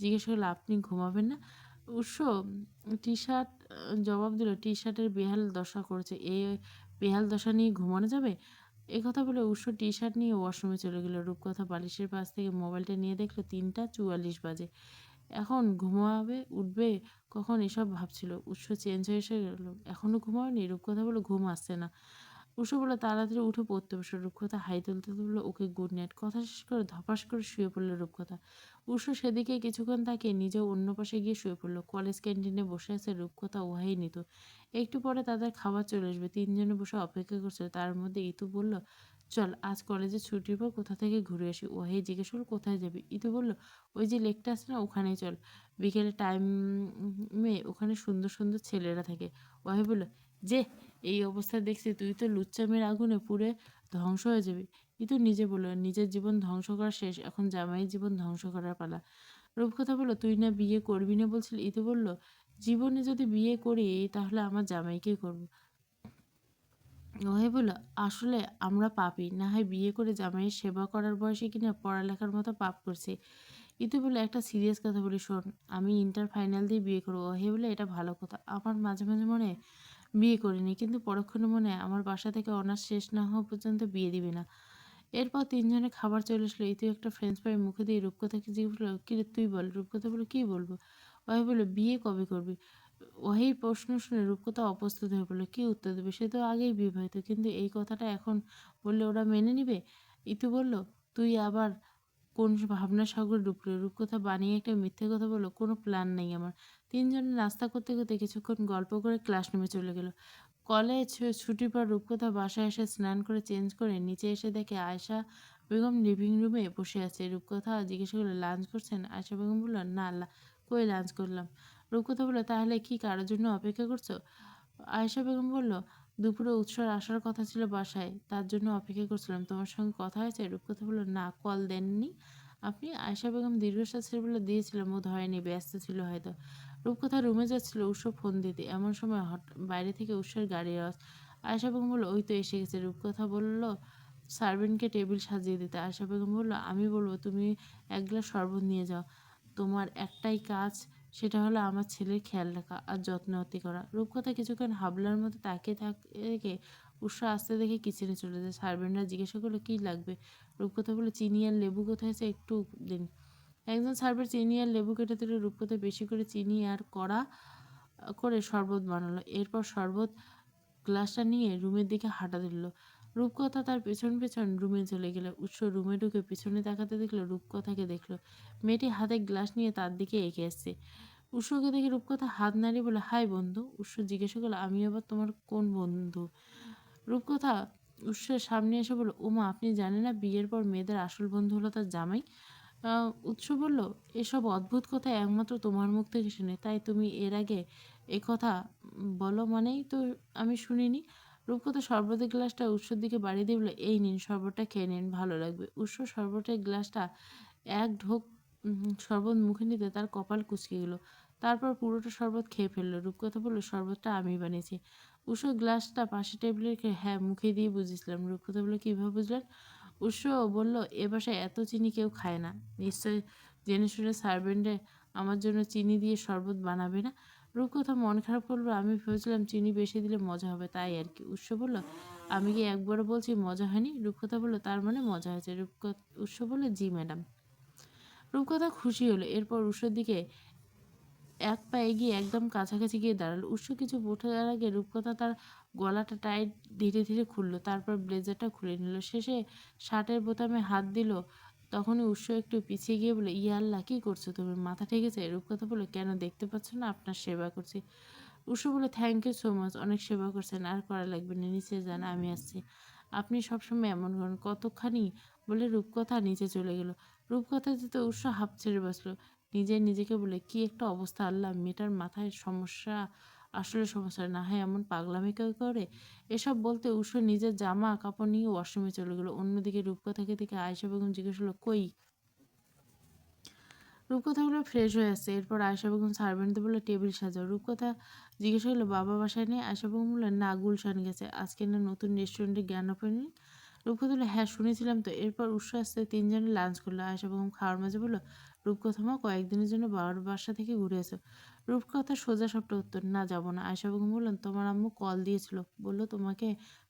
জিজ্ঞেস করলো, আপনি ঘুমাবেন না? উৎস টি শার্ট জবাব দিল, টি শার্টের বেহাল দশা করেছে, এই বেহাল দশা নিয়ে ঘুমানো যাবে? একথা বলে উৎস টি শার্ট নিয়ে ওয়াশরুমে চলে গেল। রূপকথা বালিশের পাশ থেকে মোবাইলটা নিয়ে দেখলো 3টা 44 বাজে। এখন ঘুমাবে, উঠবে কখন, এসব ভাবছিল। উৎস চেঞ্জ হয়ে এসে গেল, এখনো ঘুমাওনি? রূপকথা বলল, ঘুম আসছে না। উৎস বলল, তাড়াতাড়ি উঠে পড়তে বসো। রূপকথা হাই তুলতে বলল, ওকে, গুড নাইট। কথা শেষ করে ধপাস করে শুয়ে পড়ল রূপকথা। উৎস সেদিকে কিছুক্ষণ তাকিয়ে নিজেও অন্য পাশে গিয়ে শুয়ে পড়ল। কলেজ ক্যান্টিনে বসে আছে রূপকথা, ওহাই নিতু। একটু পরে তাদের খাবার চলে আসবে। তিনজনে বসে অপেক্ষা করছে। তার মধ্যে ইতু বলল, চল, আজ কলেজে ছুটির পর কোথা থেকে ঘুরে আসি। ওহাই জিজ্ঞেস করল, কোথায় যাবি? ইতু বলল, ওই যে লেকটা আছে না, ওখানেই চল। বিকেলে টাইমে ওখানে সুন্দর সুন্দর ছেলেরা থাকে। ওয়াহি বলল, যে এই অবস্থা দেখছি, তুই তো লুচ্চামের আগুনে পুড়ে ধ্বংস হয়ে যাবি। ইতু নিজে বলল, নিজের জীবন ধ্বংস করা শেষ, এখন জামাইয়ের জীবন ধ্বংস করার পালা। রূপকথা বলল, তুই না বিয়ে করবি না বলছিলি? ইতু বলল, জীবনে যদি বিয়ে করি তাহলে আমার জামাইকেই করব। ওহে বলল, আসলে আমরা পাপী, না হয় বিয়ে করে জামাইয়ের সেবা করার বয়সে কিনা পড়ালেখার মতো পাপ করছি। ইতু বলে, একটা সিরিয়াস কথা বলি শোন, আমি ইন্টার ফাইনাল দিয়ে বিয়ে করবো। ওহে বলে, এটা ভালো কথা। আমার মাঝে মাঝে মনে হয় বিয়ে করিনি, কিন্তু পরক্ষণে মনে হয় আমার বাসা থেকে অনার্স শেষ না হওয়া পর্যন্ত বিয়ে দিবি না। এরপর তিনজনে খাবার চলে আসলো। ইতু একটা ফ্রেঞ্চ ফ্রাই মুখে দিয়ে রূপকথাকে জিজ্ঞেস করলো, কিরে তুই বল। রূপকথা বললো, কী বলবো? ওয়াহি বললো, বিয়ে কবে করবি? ওয়াহির প্রশ্ন শুনে রূপকথা অপ্রস্তুত হয়ে পড়লো। কী উত্তর দেবে? সে তো আগেই বিবাহিত, কিন্তু এই কথাটা এখন বললে ওরা মেনে নিবে? ইতু বলল, তুই আবার কোন ভাবনার সাগরে ডুবলো? রূপকথা বানিয়ে একটা মিথ্যে কথা বললো, কোনো প্ল্যান নেই আমার। তিনজনে নাস্তা করতে করতে কিছুক্ষণ গল্প করে ক্লাসরুমে চলে গেল। কলেজ ছুটির পর রূপকথা বাসায় এসে স্নান করে চেঞ্জ করে নিচে এসে দেখে আয়েশা বেগম লিভিং রুমে বসে আছে। রূপকথা জিজ্ঞাসা করলো, লাঞ্চ করছেন? আয়েশা বেগম বলল, না, কই লাঞ্চ করলাম। রূপকথা বলল, তাহলে কি কারোর জন্য অপেক্ষা করছো? আয়েশা বেগম বলল, দুপুরে উৎসর আসার কথা ছিল বাসায়, তার জন্য অপেক্ষা করছিলাম। তোমার সঙ্গে কথা হয়েছে? রূপকথা বলল, না, কল দেননি আপনি? আয়েশা বেগম দীর্ঘশ্বাস ছেড়ে বলল, দিয়েছিলাম, ও ধরেনি, ব্যস্ত ছিল হয়তো। রূপকথা রুমে যাচ্ছিল উৎস ফোন দিতে, এমন সময় বাইরে থেকে উৎসের গাড়ির আওয়াজ। আয়েশা বেগম বলল, ওই তো এসে গেছে। রূপকথা বলল সার্ভেন্টকে টেবিল সাজিয়ে দিতে। আয়েশা বেগম বলল, আমি বলবো তুমি এক গ্লাস শরবত নিয়ে যাও। তোমার একটাই কাজ, সেটা হলো আমার ছেলের খেয়াল রাখা আর যত্নআত্তি করা। রূপকথা কিছুক্ষণ হাবলার মতো তাকিয়ে থেকে উৎস আসতে দেখে কিচেনে চলে যায়। সার্ভেন্টরা জিজ্ঞাসা করলো, কী লাগবে? রূপকথা বলে, চিনি আর লেবু কোথায় আছে, একটু দিন। একজন সার্ভেন্ট চিনি আর লেবু কেটে দিলে। রূপকথা বেশি করে চিনি আর কড়া করে শরবত বানালো। এরপর শরবত গ্লাসটা নিয়ে রুমের দিকে হাঁটা দিল। রূপকথা তার পেছন পেছন রুমে চলে গেল। উৎস রুমে ঢুকে পিছনে তাকাতে দেখলো রূপকথাকে দেখলো। মেয়েটি হাতে গ্লাস নিয়ে তার দিকে এগিয়ে আসছে। উৎসকে দেখে রূপকথা হাত নাড়িয়ে বলে, হাই বন্ধু। উৎস জিজ্ঞাসা করলো, আমি আবার তোমার কোন বন্ধু? রূপকথা উৎসের সামনে এসে বলল, ওমা, আপনি জানেন না বিয়ের পর মেয়েদের আসল বন্ধু হলো তার জামাই? উৎস বলল, এসব অদ্ভুত কথা একমাত্র তোমার মুখ থেকে শুনি। তাই তুমি এর আগে এ কথা বলো মানেই তো আমি শুনিনি। রূপকথা শরবতের গ্লাসটা উৎসর দিকে বাড়িয়ে দিয়ে বলল, এই নিন শরবতটা খেয়ে নিন, ভালো লাগবে। উৎস শরবতের গ্লাসটা এক ঢোক শরবত মুখে নিতে তার কপাল কুঁচকে গেল। তারপর পুরোটা শরবত খেয়ে ফেলল। রূপকথা বলল, শরবতটা আমি বানিয়েছি। উৎস গ্লাসটা পাশে টেবিলে রেখে হ্যাঁ মুখে দিয়ে বুঝেছিলাম। রূপকথা বলল, কিভাবে বুঝলেন? উৎস বলল, এ বাসায় এত চিনি কেউ খায় না। নিশ্চয় জেনে শুনে সার্ভেন্টে আমার জন্য চিনি দিয়ে শরবত বানাবে না। রূপকথা মন খারাপ করলো, আমি ভেবেছিলাম চিনি বেশি দিলে মজা হবে, তাই আর কি। উৎস বলল, আমি কি একবারও বলছি মজা হয়নি? রূপকথা বলল, তার মানে মজা হয়েছে। উৎস বলল, জি ম্যাডাম। রূপকথা খুশি হলো। এরপর উৎসর দিকে এক পা এগিয়ে একদম কাছাকাছি গিয়ে দাঁড়ালো। উৎস কিছু বোঝার আগে রূপকথা তার গলাটা টাইট ধীরে ধীরে খুলল। তারপর ব্লেজারটা খুলে নিল। শেষে শার্টের বোতামে হাত দিল। তখনই উৎস একটু পিছিয়ে গিয়ে বলে, ইয়া আল্লাহ, কি করছো তুমি? মাথা ঠেকেছে? রূপকথা বলে, কেন দেখতে পাচ্ছ না আপনার সেবা করছি? উৎস বলে, থ্যাংক ইউ সো মাচ, অনেক সেবা করছেন, আর করা লাগবে না, নিচে যান, আমি আসছি। আপনি সবসময় এমন করেন। কতখানি বলে রূপকথা নিচে চলে গেল। রূপকথা যেতে উৎস হাঁপ ছেড়ে বসলো। নিজেকে বলে, কি একটা অবস্থা আল্লাহ, মেয়েটার মাথায় সমস্যা, আসলে সমস্যা না হয় এমন পাগলামি কেউ করে? এসব বলতে উৎস নিজের জামা কাপড় নিয়ে ওয়াশরুমে চলে গেল। অন্যদিকে রূপকথাকে দেখে আয়েশা বেগম জিজ্ঞেস করলো, কই? রূপকথা হলো ফ্রেশ হয়ে আসছে। এরপর আয়েশা বেগম সার্ভেন্টদের বললো, টেবিল সাজাও। রূপকথা জিজ্ঞেস করলো, বাবা বাসায় নেই? আয়েশা বেগম বললেন, না, গুলশান গেছে। আজকে না নতুন রেস্টুরেন্টে জ্ঞান ওপেনিং। রূপকথা বললো, হ্যাঁ শুনেছিলাম তো। এরপর উৎস আসতে তিনজনে লাঞ্চ করলো। আয়েশা বেগম খাওয়ার মাঝে বললো, রূপকথা মা, কয়েকদিনের জন্য বাবার বাসা থেকে ঘুরে এসো। রূপকথা সোজা সাপটা উত্তর, না যাবো না। আয়েশা বেগম বললেন, তোমার আম্মু কল দিয়েছিল, বললো তোমাকে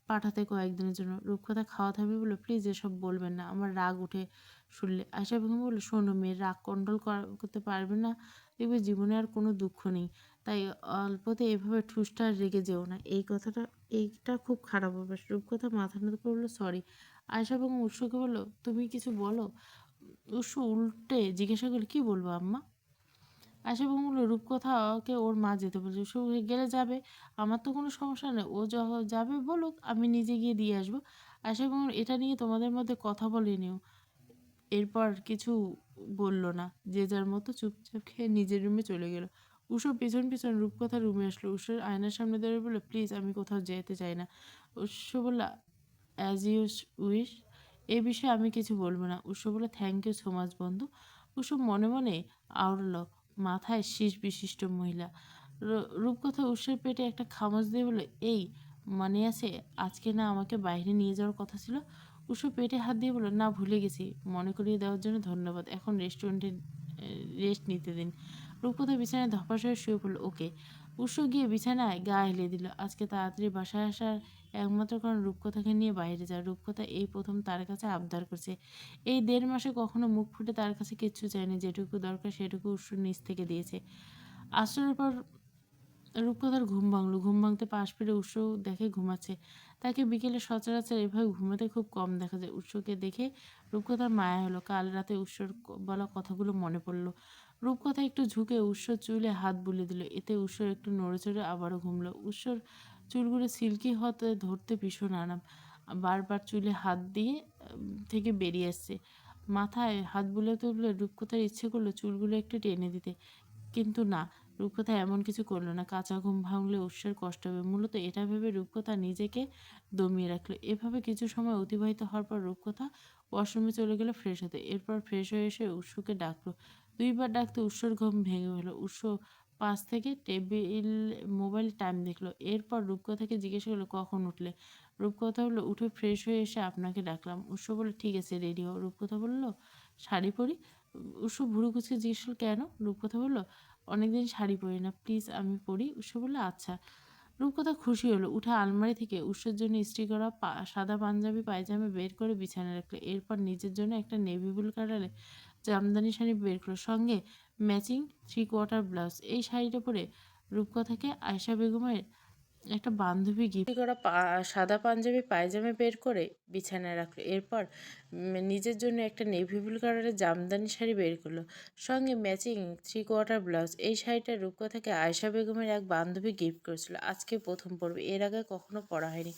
পাঠাতে কয়েকদিনের জন্য। রূপকথা খাওয়া থাকবে বললো, প্লিজ এসব বলবেন না, আমার রাগ উঠে শুনলে। আয়েশা বেগম বলল, শোনো, মেয়ের রাগ কন্ট্রোল করতে পারবে না, দেখবে জীবনে আর কোনো দুঃখ নেই। তাই অল্পতে এভাবে ঠুসটা রেগে যেও না। এইটা খুব খারাপ অভ্যাস। রূপকথা মাথা নত করে বললো, সরি। আয়েশা বেগম উৎসকে বললো, তুমি কিছু বলো। উৎস উল্টে জিজ্ঞাসা করলো, কি বলবো আম্মা? আয়েশা বেগম বলল, রূপকথাকে ওর মা যেতে বলছে। উৎস গেলে যাবে, আমার তো কোনো সমস্যা নেই, ও যখন যাবে বলুক, আমি নিজে গিয়ে দিয়ে আসবো। আয়েশা বেগম, এটা নিয়ে তোমাদের মধ্যে কথা বলে নিও। এরপর কিছু বলল না। যে যার মতো চুপচাপ খেয়ে নিজের রুমে চলে গেল। উষা পেছন পেছন রূপকথা রুমে আসলো। উষার আয়নার সামনে দাঁড়িয়ে বলল, প্লিজ, আমি কোথাও যেতে চাই না। উৎস বলল, অ্যাজ ইউ উইশ। এ বিষয়ে আমি কিছু বলবো না। উৎস বলল, থ্যাংক ইউ সো মাচ বন্ধু। উৎস মনে মনে আওড়াল, মাথায় শীষ বিশিষ্ট মহিলা। রূপকথা উৎসের পেটে একটা খামচ দিয়ে বলে, এই মনে আছে আজকে না আমাকে বাইরে নিয়ে যাওয়ার কথা ছিল? উৎস পেটে হাত দিয়ে বলল, না, ভুলে গেছি, মনে করিয়ে দেওয়ার জন্য ধন্যবাদ, এখন রেস্টুরেন্টে রেস্ট নিতে দিন। রূপকথা বিছানায় ধপাস হয়ে শুয়ে পড়ল। ওকে। উৎস গিয়ে বিছানায় গা হেলিয়ে দিল। আজকে তাড়াতাড়ি বাসায় আসার একমাত্র কারণ রূপকথাকে নিয়ে বাইরে যায়। রূপকথা এই প্রথম তার কাছে আবদার করছে। এই 1.5 মাসে কখনো মুখ ফুটে তার কাছে কিচ্ছু চায়নি। যেটুকু দরকার সেটুকু উৎস নিজ থেকে দিয়েছে। আশ্রয়ের পর রূপকথার ঘুম ভাঙল। ঘুম ভাঙতে পাশ ফিরে উৎস দেখে ঘুমাচ্ছে। তাকে বিকেলে সচরাচর এভাবে ঘুমাতে খুব কম দেখা যায়। উৎসকে দেখে রূপকথার মায়া হলো। কাল রাতে উৎসর বলা কথাগুলো মনে পড়ল। রূপকথা একটু ঝুঁকে উৎসর চুলে হাত বুলিয়ে দিল। এতে উৎসর একটু নড়েচড়ে আবারও ঘুমল। উৎসর চুলগুলো সিল্কি হতে ধরতে ভীষণ আরাম। বারবার চুলে হাত দিয়ে থেকে বেরিয়ে আসছে। মাথায় হাত বুলিয়ে তুললে রূপকথার ইচ্ছে করলো চুলগুলো একটু টেনে দিতে। কিন্তু না, রূপকথা এমন কিছু করলো না। কাঁচা ঘুম ভাঙলে উৎসের কষ্ট হবে। মূলত এটা ভেবে রূপকথা নিজেকে দমিয়ে রাখলো। এভাবে কিছু সময় অতিবাহিত হওয়ার পর রূপকথা ওয়াশরুমে চলে গেল ফ্রেশ হতে। এরপর ফ্রেশ হয়ে এসে উৎসকে ডাকলো। 2বার ডাকতে উৎসর ঘুম ভেঙে গেল। উৎস পাশ থেকে টেবিল মোবাইল টাইম দেখলো। এরপর রূপকথাকে জিজ্ঞেস করলো, কখন উঠলে? রূপকথা বললো, উঠে ফ্রেশ হয়ে এসে আপনাকে ডাকলাম। উৎস বলল, ঠিক আছে, রেডি হও। রূপকথা বলল, শাড়ি পরি? উৎস ভুরু কুচকে জিজ্ঞেস করল, কেন? রূপকথা বলল, অনেকদিন শাড়ি পরি না, প্লিজ আমি পরি। উৎস বলল, আচ্ছা। রূপকথা খুশি হলো। উঠে আলমারি থেকে উৎসের জন্য ইস্ত্রি করা সাদা পাঞ্জাবি পায়জামা বের করে বিছানায় রাখলো। এরপর নিজের জন্য একটা নেভি ব্লু কালারের জামদানি শাড়ি বের করলো, সঙ্গে ম্যাচিং 3/4 ব্লাউজ। এই শাড়িটা পরে রূপকথাকে আয়েশা বেগমের একটা বান্ধবী গিফট করা সাদা পাঞ্জাবি পায়জামা বের করে বিছানায় রাখলো। এরপর নিজের জন্য একটা নেভি ব্লু কালারের জামদানি শাড়ি বের করলো, সঙ্গে ম্যাচিং 3 কোয়ার্টার ব্লাউজ। এই শাড়িটা রূপকথাকে আয়েশা বেগমের এক বান্ধবী গিফট করেছিল, আজকে প্রথম পরবে, এর আগে কখনো পরা হয়নি।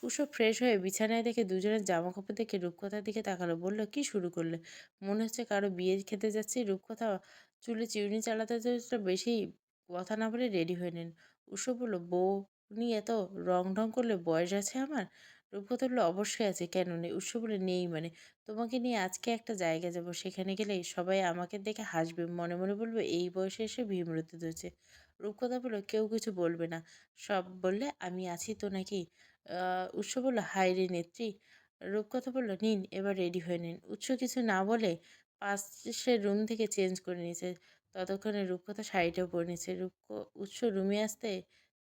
উৎসব ফ্রেশ হয়ে বিছানায় দেখে দুজনের জামা কাপড় দেখে রূপকথার দিকে তাকালো, বলল, কি শুরু করলে? মনে হচ্ছে কারো বিয়ে খেতে যাচ্ছি। রূপকথা চুলে চিরুনি চালাতে চালাতে বেশি কথা না বলে রেডি হয়ে নিন। উৎসব বলল, বউ নিয়ে এত রং ঢং করলে বয়স আছে আমার? রূপকথা বলল, অবশ্যই আছে, কেন নেই? উৎস বলে, নেই মানে? তোমাকে নিয়ে আজকে একটা জায়গা যাব, সেখানে গেলে সবাই আমাকে দেখে হাসবে, মনে মনে বলবে এই বয়সে এসে বিমূর্তি ধরেছে। রূপকথা বলল, কেউ কিছু বলবে না, সব বললে আমি আছি তো নাকি? উৎস বলল, হাই রে নেত্রী। রূপকথা বলল, নিন এবার রেডি হয়ে নিন। উৎস কিছু না বলে পাশের রুম থেকে চেঞ্জ করে নিয়েছে। ততক্ষণে রূপকথা শাড়িটাও পরে নিয়েছে। উৎস রুমে আসতে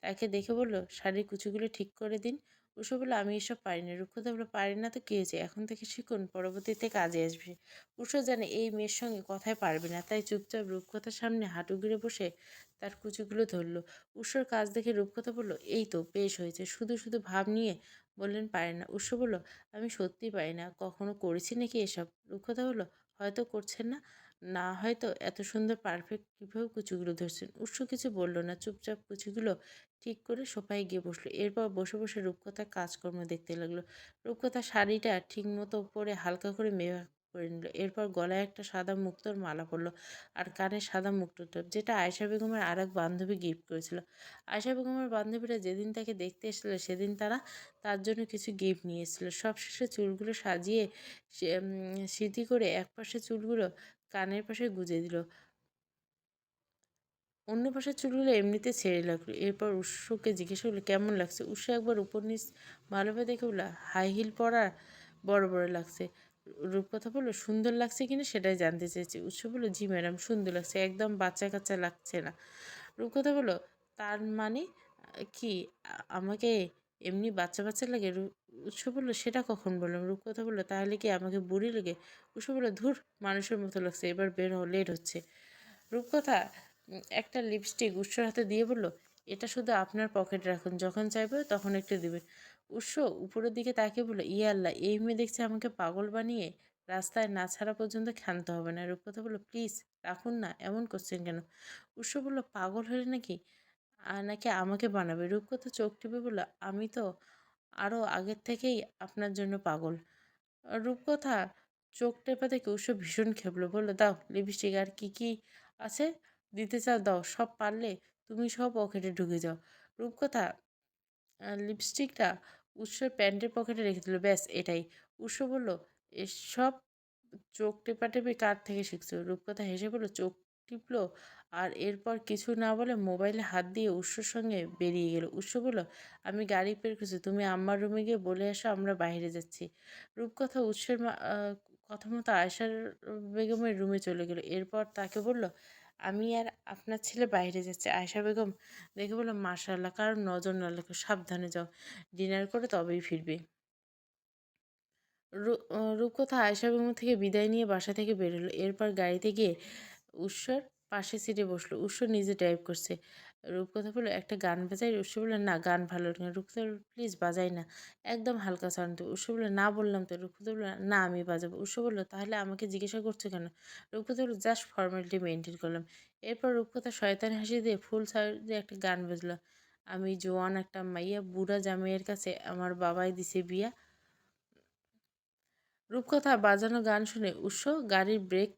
তাকে দেখে বলল, শাড়ির কুচিগুলো ঠিক করে দিন। উৎস বলল, আমি এসব পারি না। রূপকথা বলল, পারি না তো কী হয়েছে, এখন থেকে শিখুন, পরবর্তীতে কাজে আসবে। উৎস জানে এই মেয়ের সঙ্গে কথায় পারবে না, তাই চুপচাপ রূপকথার সামনে হাঁটু গেড়ে বসে তার কুচিগুলো ধরল। উৎসর কাজ দেখে রূপকথা বলল, এই তো বেশ হয়েছে। শুধু শুধু ভাব নিয়ে বললেন পারেন না। উৎস বলল, আমি সত্যিই পারি না, কখনো করেছি নাকি এসব? রূপকথা বলল, হয়তো করছেন না, না হয়তো এত সুন্দর পারফেক্ট কীভাবে কুচিগুলো ধরছেন। উৎস কিছু বলল না, চুপচাপ কুচিগুলো ঠিক করে সোফায় গিয়ে বসলো। এরপর বসে বসে রূপকথার কাজকর্ম দেখতে লাগলো। রূপকথা শাড়িটা ঠিক মতো পরে হালকা করে মেকআপ করে নিল। এরপর গলায় একটা সাদা মুক্তোর মালা পরলো, আর কানে সাদা মুক্তোটা, যেটা আয়েশা বেগমের আর এক বান্ধবী গিফট করেছিল। আয়েশা বেগমের বান্ধবীরা যেদিন তাকে দেখতে এসেছিল, সেদিন তারা তার জন্য কিছু গিফট নিয়ে এসেছিল। সব শেষে চুলগুলো সাজিয়ে সিঁথি করে একপাশে চুলগুলো কানের পাশে গুজে দিল, অন্য পাশের চুলগুলো এমনিতে ছেড়ে লাগলো। এরপর উৎসকে জিজ্ঞেস করলো, কেমন লাগছে? উৎস একবার উপর নিচ ভালোভাবে দেখে বললো, হাই হিল পরা বড় বড় লাগছে। রূপকথা বললো, সুন্দর লাগছে কিনা সেটাই জানতে চেয়েছি। উৎস বললো, জি ম্যাডাম, সুন্দর লাগছে, একদম বাচ্চা কাচ্চা লাগছে না। রূপকথা বললো, তার মানে কি আমাকে এমনি বাচ্চা বাচ্চা লাগে? উৎস বললো, সেটা কখন বললাম? রূপকথা বললো, তাহলে কি আমাকে বুড়ি লাগে? উৎস বললো, ধুর, মানুষের মতো লাগছে, এবার বের হও, লেট হচ্ছে। রূপকথা একটা লিপস্টিক উৎসর হাতে দিয়ে বলল, এটা শুধু আপনার পকেটে রাখুন, যখন চাইবে তখন একটু দিবেন। উৎস উপরের দিকে তাকিয়ে বলল, ইয়ে আল্লাহ, এই মেয়ে দেখছে আমাকে পাগল বানিয়ে রাস্তায় না ছাড়া পর্যন্ত ক্ষান্ত হবে না। রূপকথা বলল, প্লিজ রাখুন না, এমন করছেন কেন? উৎস বলল, পাগল হলে নাকি নাকি আমাকে বানাবে? রূপকথা চোখ টিপে বলল, আমি তো আরও আগের থেকেই আপনার জন্য পাগল। রূপকথা চোখ টেপা দেখে উৎস ভীষণ খেপলো, বললো, দাও লিপস্টিক, আর কি কি আছে দিতে চাও দাও, সব পারলে তুমি সব পকেটে ঢুকে যাও। রূপকথা লিপস্টিকটা উৎসের প্যান্টের পকেটে রেখে দিল, ব্যাস এটাই। উৎস বলল, এসব চোখ টেপাটেপি কার থেকে শিখছো? রূপকথা হেসে বলল, চোখ টিপলো, আর এরপর কিছু না বলে মোবাইলে হাত দিয়ে উৎসর সঙ্গে বেরিয়ে গেল। উৎস বলল, আমি গাড়ি বের করছি, তুমি আম্মার রুমে গিয়ে বলে আসো আমরা বাইরে যাচ্ছি। রূপকথা উৎসের কথা মতো আয়েশার বেগমের রুমে চলে গেল। এরপর তাকে বলল, আমি আর আপনার ছেলে বাইরে যাচ্ছে। আয়েশা বেগম দেখে বলল, মাশাআল্লাহ, কারণ নজর না লাগে, সাবধানে যাও, ডিনার করে তবেই ফিরবে। রূপকথা আয়েশা বেগম থেকে বিদায় নিয়ে বাসা থেকে বেরোলো। এরপর গাড়িতে গিয়ে উৎসর পাশের সিটে বসলো। উৎস নিজে ড্রাইভ করছে। রূপকথা বলল, একটা গান বাজাই? উৎস বলল, না, গান ভালো লাগে না। রূপকথা বলল, প্লিজ বাজাই না, একদম হালকা সাউন্ড দেবে। উৎস বলল, না বললাম তো। রূপকথা বলল, না, আমি বাজাবো। উৎস বলল, তাহলে আমাকে জিজ্ঞাসা করছো কেন? রূপকথা বলল, জাস্ট ফর্মালিটি মেনটেন করলাম। এরপর রূপকথা শয়তান হাসি দিয়ে ফুল সাউন্ডে একটা গান বাজলো, আমি জোয়ান একটা মাইয়া, বুড়া জামাইয়ের কাছে আমার বাবাই দিছে বিয়া। রূপকথা বাজানো গান শুনে উৎস গাড়ির ব্রেক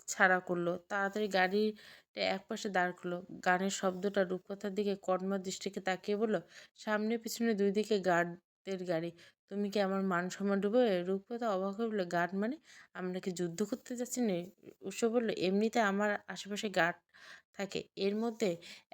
ছাড়া করলো, তাড়াতাড়ি গাড়িটা একপাশে দাঁড় করলো। গানের শব্দটা রূপকথার দিকে কর্মর দৃষ্টিকে তাকিয়ে বলল, সামনে পিছনে দুই দিকে গার্ডদের গাড়ি, তুমি কি আমার মান সম্মান ডুবে? রূপকথা অবাক হয়ে বললো, গার্ড মানে? আমরা কি যুদ্ধ করতে যাচ্ছি না? উৎস বলল, এমনিতে আমার আশেপাশে গার্ড থাকে, এর মধ্যে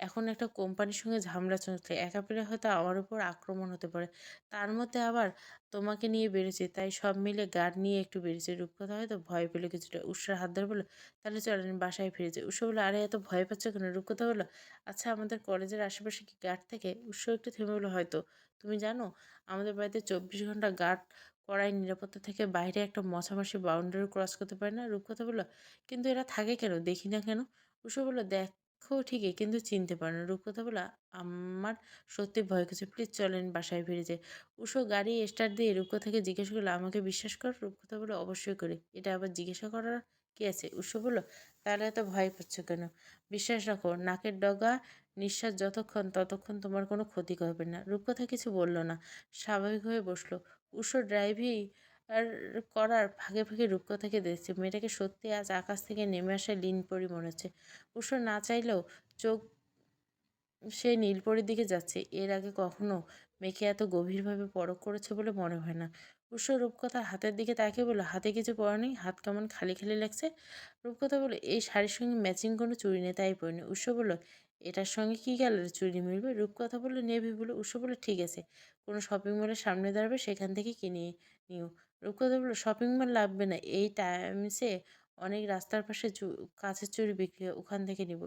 এখন একটা কোম্পানির সঙ্গে ঝামেলা চলছে, একা পেলে হয়তো আমার উপর আক্রমণ হতে পারে, তার মধ্যে আবার তোমাকে নিয়ে বেরোছি, তাই সব মিলে গার্ড নিয়ে একটু বেরিয়েছি। রূপকথা হয়তো ভয় পেলো কিছুটা। উৎসার হাত ধরে বললো, তাহলে চলেন বাসায় ফিরে যাই। উৎস বললো, আরে এত ভয় পাচ্ছ কেন? রূপকথা বললো, আচ্ছা আমাদের কলেজের আশেপাশে কি গার্ড থাকে? উৎস একটু থেমে বললো, হয়তো। তুমি জানো আমাদের বাড়িতে 24 ঘন্টা গার্ড কড়াই নিরাপত্তা থেকে বাইরে একটা মশামাছি বাউন্ডারি ক্রস করতে পারে না? রূপকথা বললো, কিন্তু এরা থাকে কেন, দেখি না কেন? উৎস বললো, দেখো দেখো ঠিকই কিন্তু চিনতে পারো না। রূপকথা বলল, আমার সত্যি ভয় করছে, প্লিজ চলেন বাসায় ফিরে যাই। উষো গাড়ি স্টার্ট দিয়ে রূপকথাকে জিজ্ঞাসা করলো, আমাকে বিশ্বাস কর? রূপকথা বলল, অবশ্যই করি, এটা আবার জিজ্ঞাসা করার কি আছে? উষো বলল, তাহলে এত ভয় পাচ্ছ কেন? বিশ্বাস রাখো, নাকের ডগা নিঃশ্বাস যতক্ষণ ততক্ষণ তোমার কোনো ক্ষতি করবে না। রূপকথা কিছু বলল না, স্বাভাবিক হয়ে বসলো। উষো ড্রাইভিং আর করার ফাঁকে ফাঁকে রূপকথাকে দেখছে। মেয়েটাকে সত্যি আজ আকাশ থেকে নেমে আসা লীনপরি মনে হচ্ছে। উষো না চাইলেও চোখ সে নীলপরীর দিকে যাচ্ছে। এর আগে কখনো মেয়েকে এত গভীরভাবে পরখ করেছে বলে মনে হয় না। উষো রূপকথার হাতের দিকে তাকিয়ে বলল, হাতে কিছু পরা নেই? হাত কেমন খালি খালি লাগছে? রূপকথা বলল, এই শাড়ির সঙ্গে ম্যাচিং কোনো চুড়ি নেই, তাই পরিনি। উষো বলল, এটার সঙ্গে কী কালারের চুড়ি মিলবে? রূপকথা বলল, নেভি ব্লু। উষো বলল, ঠিক আছে, কোনো শপিং মলের সামনে দাঁড়াবে, সেখান থেকে কিনে নিও। রূপকথা বলল, শপিং মল লাগবে না, এই টাইমসে অনেক রাস্তার পাশে কাঁচের চুড়ি বিক্রি হয়, ওখান থেকে নিব।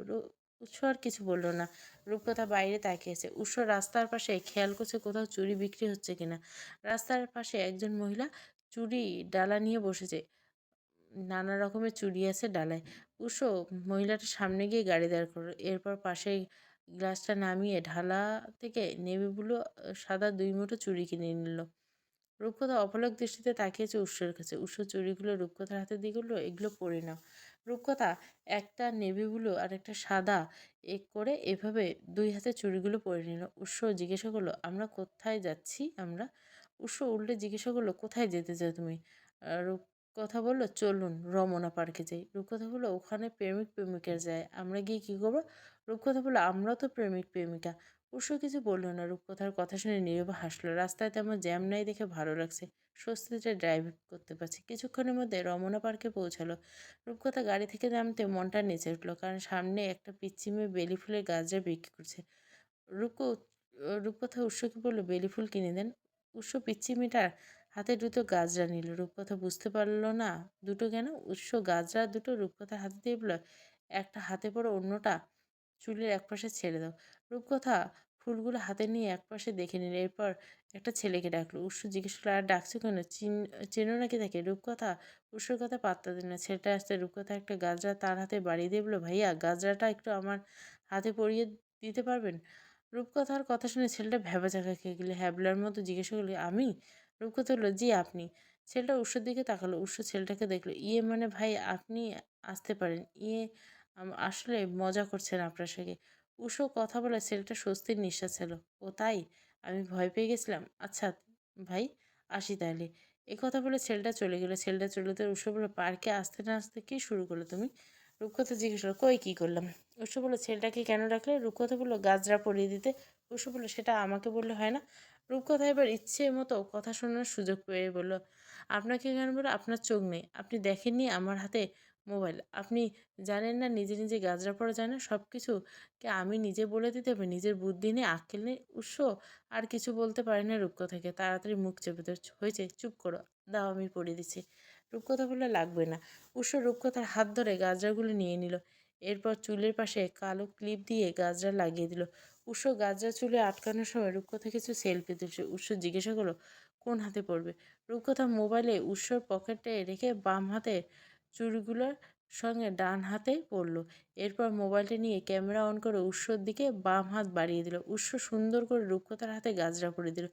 উৎস আর কিছু বলল না। রূপকথা বাইরে তাকিয়েছে। উৎস রাস্তার পাশে খেয়াল করছে কোথাও চুড়ি বিক্রি হচ্ছে কিনা। রাস্তার পাশে একজন মহিলা চুড়ি ডালা নিয়ে বসেছে। নানা রকমের চুড়ি আছে ডালায়। উৎস মহিলাটার সামনে গিয়ে গাড়ি দাঁড় করলো। এরপর পাশে গ্লাসটা নামিয়ে ঢালা থেকে নেভি ব্লু সাদা 2 মুঠো চুড়ি কিনে নিল। রূপকথা অপলক দৃষ্টিতে তাকিয়েছে উৎসের কাছে। উৎস চুড়িগুলো রূপকথার হাতে দিয়ে বলল, এগুলো পরে নাও। রূপকথা একটা নেভি ব্লু আর একটা সাদা করে এভাবে 2 হাতে চুড়িগুলো পরে নিল। উৎস জিজ্ঞাসা করলো, আমরা কোথায় যাচ্ছি? আমরা উৎস উল্টে জিজ্ঞাসা করলো, কোথায় যেতে চাও তুমি? রূপকথা বলল, চলুন রমনা পার্কে যাই। রূপকথা বলল, ওখানে প্রেমিক প্রেমিকা যায়, আমরা গিয়ে কী করবো? রূপকথা বলল, আমরাও তো প্রেমিক প্রেমিকা। উৎস কিছু বলল না। রূপকথার কথা শুনে নীরবে হাসলো। রাস্তায় তেমন জ্যাম নাই দেখে ভালো লাগছে। স্বস্তিতে ড্রাইভ করতে পারছি। কিছুক্ষণের মধ্যে রমনা পার্কে পৌঁছালো। রূপকথা গাড়ি থেকে নামতে মনটা নেচে উঠলো, কারণ সামনে একটা পিচ্চি মেয়ে বেলি ফুলের গাছরা বিক্রি করছে। রূপ রূপকথা উৎসকে বলল, বেলি ফুল কিনে দেন। উৎস পিচ্চি মেয়েটার হাতে দুটো গাজরা নিল। রূপকথা বুঝতে পারল না দুটো কেন। উৎস গাজরা দুটো রূপকথার হাতে দিয়ে বলল, একটা হাতে পড়ে অন্যটা চুলের একপাশে ছেড়ে দাও। রূপকথা ফুলগুলো হাতে নিয়ে একপাশে দেখে নিল। এরপর একটা ছেলেকে ডাকলো। উৎস জিজ্ঞেস করলো, আর ডাকছো কেন? চেনো নাকি তাকে? রূপকথা উৎসর কথা পাত্তা দিল না। ছেলেটা আসতে রূপকথা একটা গাজরা তার হাতে বাড়িয়ে দিয়ে বলল, ভাইয়া গাজরাটা একটু আমার হাতে পরিয়ে দিতে পারবেন? রূপকথার কথা শুনে ছেলেটা ভ্যাবাচাকা খেয়ে গেলে হ্যাবলার মতো জিজ্ঞাসা করলো, আমি? রূপকথা বলল, জি আপনি। ছেলেটা উৎসর দিকে তাকালো। উৎস ছেলেটাকে দেখলো। ইয়ে মানে ভাই আপনি আসতে পারেন। ইয়ে আসলে মজা করছেন আপনার সঙ্গে। উষো কথা বলে ছেলেটা স্বস্তির নিঃশ্বাস ছিল। ও তাই? আমি ভয় পেয়ে গেছিলাম। আচ্ছা ভাই, আসি তাহলে। এ কথা বলে ছেলেটা চলে গেল। ছেলেটা চলে যেতে উষো বলল, পার্কে আসতে না আসতে কি শুরু করলে তুমি? রূপকথা জিজ্ঞেস করলো, কই কী করলাম? উষো বলল, ছেলেটাকে কেন ডাকলে? রূপকথা বলল, গাজরা পরিয়ে দিতে। উষো বলল, সেটা আমাকে বললে হয় না? রূপকথা এবার ইচ্ছে মতো কথা শোনার সুযোগ পেয়ে বলল, আপনাকে কেন বলল? আপনার চোখ নেই, আপনি দেখেননি আমার হাতে মোবাইল, আপনি জানেন না নিজে নিজে গাজরা পড়া যায় না? সব কিছুকে আমি নিজে বলে দিতে হবে? নিজের বুদ্ধি নেই, আক্কেল নেই? উৎস আর কিছু বলতে পারে না রূপকথাকে। তাড়াতাড়ি মুখ চেপে ধরে, হয়েছে, চুপ করো, দাও আমি পড়ে দিচ্ছি। রূপকথা বললে, লাগবে না। উৎস রূপকথার হাত ধরে গাজরাগুলো নিয়ে নিল। এরপর চুলের পাশে কালো ক্লিপ দিয়ে গাজরা লাগিয়ে দিল। উৎস গাজরা চুলে আটকানোর সময় রূপকথা কিছু সেলফি তুলছে। উৎস জিজ্ঞাসা করলো, কোন হাতে পড়বে? রূপকথা মোবাইলে উৎসর পকেটে রেখে বাম হাতে চুড়িগুলোর সঙ্গে ডান হাতে পড়ল। এরপর মোবাইলটা নিয়ে ক্যামেরা অন করে উৎসর দিকে বাম হাত বাড়িয়ে দিল। উৎস সুন্দর করে রূপকথার হাতে গাজরা পরিয়ে দিল।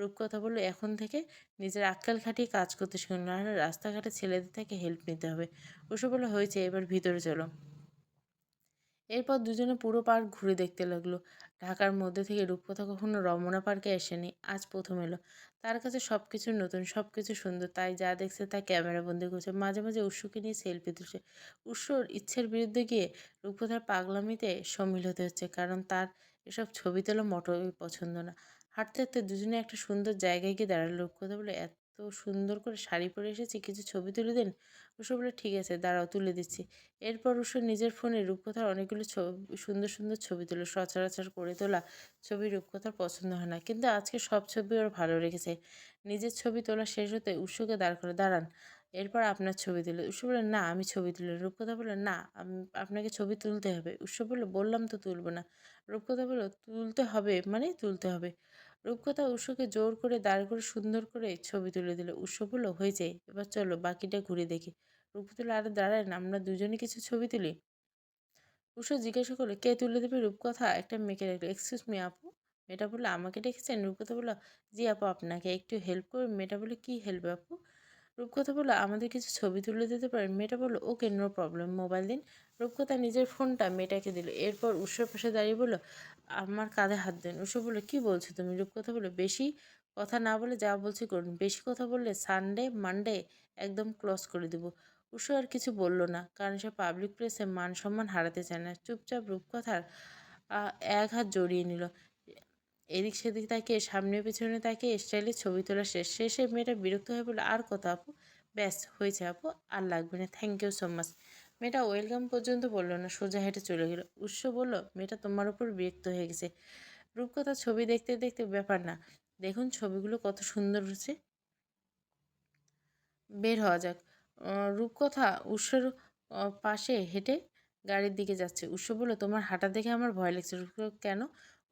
রূপকথা বলল, এখন থেকে নিজের আক্কেল খাটিয়ে কাজ করতে শিখুন, নাহলে রাস্তাঘাটে ছেলেদের থেকে হেল্প নিতে হবে। উৎস বলল, হয়েছে, এবার ভিতরে চলো। এরপর দুজনে পুরো পার্ক ঘুরে দেখতে লাগলো। ঢাকার মধ্যে থেকে রূপকথা কখনো রমনা পার্কে আসেনি, আজ প্রথম এলো। তার কাছে সব কিছু নতুন, সব কিছু সুন্দর, তাই যা দেখছে তা ক্যামেরা বন্দি করছে। মাঝে মাঝে উৎসুকে নিয়ে সেলফি তুলছে। উৎসর ইচ্ছের বিরুদ্ধে গিয়ে রূপকথার পাগলামিতে সামিল হতে হচ্ছে, কারণ তার এসব ছবি তোলা মোটেই পছন্দ না। হাঁটতে হাঁটতে দুজনে একটা সুন্দর জায়গায় গিয়ে দাঁড়ালো। রূপকথা বলে, এত সুন্দর করে শাড়ি পরে এসেছি, কিছু ছবি তুলে দিন। উৎস বলে, ঠিক আছে, দাঁড়াও তুলে দিচ্ছি। এরপর উষা নিজের ফোনে রূপকথার অনেকগুলো সুন্দর সুন্দর ছবি তোলে। সচরাচর করে তোলা ছবি রূপকথার পছন্দ হয় না, কিন্তু আজকে সব ছবি ওর ভালো লেগেছে। নিজের ছবি তোলা শেষ হতে উৎসকে দাঁড় করে, দাঁড়ান, এরপর আপনার ছবি তুলে। উৎস বলল, না আমি ছবি তুলি। রূপকথা বলল, না আপনাকে ছবি তুলতে হবে। উৎস বলল, বললাম তো তুলব না। রূপকথা বলল, তুলতে হবে মানে তুলতে হবে। রূপকথা উৎসকে জোর করে দাঁড় করে সুন্দর করে ছবি তুলে দিল। উৎস বলল, হয়েছে, এবার চলো বাকিটা ঘুরে দেখি। রূপকথা বলল, আরে দাঁড়ান, আমরা দুজনে কিছু ছবি তুলি। উষা জিজ্ঞাসা করলো, কে তুলে দেবে? রূপকথা একটা মেয়েকে রাখলো। এক্সকিউজ মি আপু। মেয়েটা বললো, আমাকে ডেকেছেন? রূপকথা বললো, জি আপু আপনাকে। একটু হেল্প করবেন? মেয়েটা বললো, কি হেল্প আপু? রূপকথা বললো, আমাদের কিছু ছবি তুলে দিতে পারেন? মেয়েটা বললো, ওকে নো প্রবলেম, মোবাইল দিন। রূপকথা নিজের ফোনটা মেয়েটাকে দিল। এরপর উৎসর পাশে দাঁড়িয়ে বললো, আমার কাঁধে হাত দেন। উৎসব বললো, কি বলছো তুমি? রূপকথা বললো, বেশি কথা না বলে যা বলছি করুন। বেশি কথা বললে সানডে মানডে একদম ক্লোজ করে দিব। উৎস আর কিছু বলল না, কারণ সে পাবলিক প্লেসে মান সম্মান হারাতে চায় না। চুপচাপ রূপকথার এক হাত জড়িয়ে নিল। এদিক সেদিক তাকিয়ে সামনে পেছনে তাকিয়ে স্টাইলে ছবি তোলা শেষ। শেষে মেয়েটা বিরক্ত হয়ে বলল, আর কত আপু? ব্যাস হয়েছে আপু, আর লাগবে না, থ্যাংক ইউ সো মাচ। মেয়েটা ওয়েলকাম পর্যন্ত বলল না, সোজা হেঁটে চলে গেল। উৎস বলল, মেয়েটা তোমার উপর বিরক্ত হয়ে গেছে। রূপকথা ছবি দেখতে দেখতে, ব্যাপার না, দেখুন ছবিগুলো কত সুন্দর হচ্ছে। বের হওয়া যাক। রূপকথা উৎসর পাশে হেঁটে গাড়ির দিকে যাচ্ছে। উৎস বলল, তোমার হাঁটা দেখে আমার ভয় লাগছে। রূপকথা, কেন?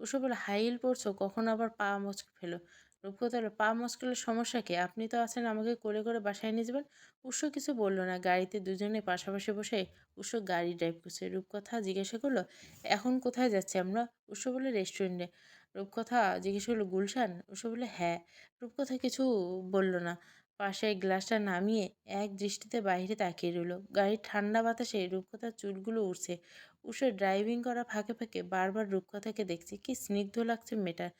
উৎস বলল, হাই হিল পরছো, কখন আবার পা মচকে ফেলো। রূপকথা বলল, পা মচকালে সমস্যা কি? আপনি তো আছেন, আমাকে কোলে করে বাসায় নিয়ে যাবেন। উৎস কিছু বলল না। গাড়িতে দুজনে পাশাপাশি বসে উৎস গাড়ি ড্রাইভ করছে। রূপকথা জিজ্ঞাসা করলো, এখন কোথায় যাচ্ছি আমরা? উৎস বলল, রেস্টুরেন্টে। রূপকথা জিজ্ঞাসা করলো, গুলশান? উৎস বলল, হ্যাঁ। রূপকথা কিছু বলল না, পাশের গ্লাসটা নামিয়ে এক দৃষ্টিতে বাইরে তাকিয়ে রইল। গাড়ির ঠান্ডা বাতাসে রূপকথার চুলগুলো উড়ছে। উষা ড্রাইভিং করা ফাঁকে ফাঁকে বারবার রূপকথাকে দেখছে, কি স্নিগ্ধ লাগছে মেয়েটার।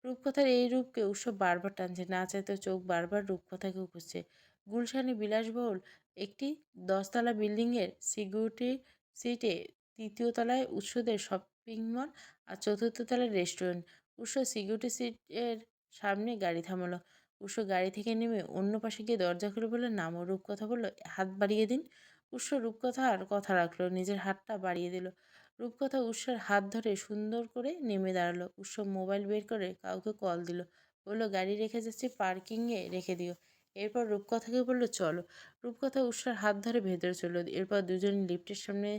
রূপকথার এই রূপকে উৎসব বারবার টানছে, না চাইতে চোখ বারবার রূপকথাকে খুঁজছে। গুলশানে বিলাসবহুল একটি 10 তলা বিল্ডিংয়ের সিকিউরিটি সিটে, তৃতীয় তলায় উৎসদের শপিং মল, আর চতুর্থ তলায় রেস্টুরেন্ট। উৎস সিকিউরিটি সিটের সামনে গাড়ি থামালো। উৎস গাড়ি থেকে নেমে অন্য পাশে গিয়ে দরজা খুলে বলল, নামো। রূপকথা বলল, হাত বাড়িয়ে দিন। উৎস রূপকথা আর কথা রাখলো, নিজের হাতটা বাড়িয়ে দিল। রূপকথা উৎসের হাত ধরে সুন্দর করে নেমে দাঁড়ালো। উৎস মোবাইল বের করে কাউকে কল দিল, বলল, গাড়ি রেখে যাচ্ছি, পার্কিংয়ে রেখে দিও। এরপর রূপকথাকে বলল, চলো। রূপকথা উৎসের হাত ধরে ভেতরে চলল। এরপর দুজন লিফটের সামনে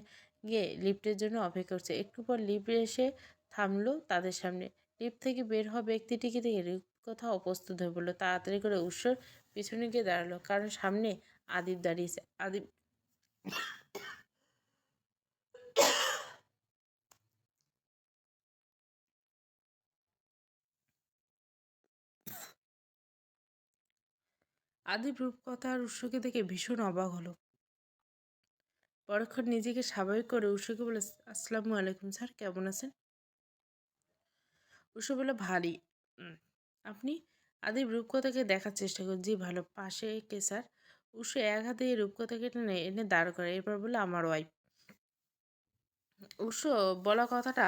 গিয়ে লিফটের জন্য অপেক্ষা করছে। একটু পর লিফট এসে থামলো তাদের সামনে। লিফট থেকে বের হওয়া ব্যক্তিটিকে দেখে রূপকথা অপ্রস্তুত হয়ে পড়লো। তাড়াতাড়ি করে উৎসর পিছনে গিয়ে দাঁড়ালো, কারণ সামনে আদিব দাঁড়িয়েছে। আদিব আদিব রূপকথা আর উৎসকে দেখে ভীষণ অবাক হলো। পরক্ষণ নিজেকে স্বাভাবিক করে উৎসকে বলে, আসসালামু আলাইকুম স্যার, কেমন আছেন? উৎস বলে, ভারী। আপনি? আদিব রূপকথাকে দেখার চেষ্টা করে, জি ভালো। পাশে কে স্যার? উৎস এক হাতে এই রূপকথাকে টেনে এনে দাঁড় করে। এরপর বলে, আমার ওয়াইফ। উৎস বলা কথাটা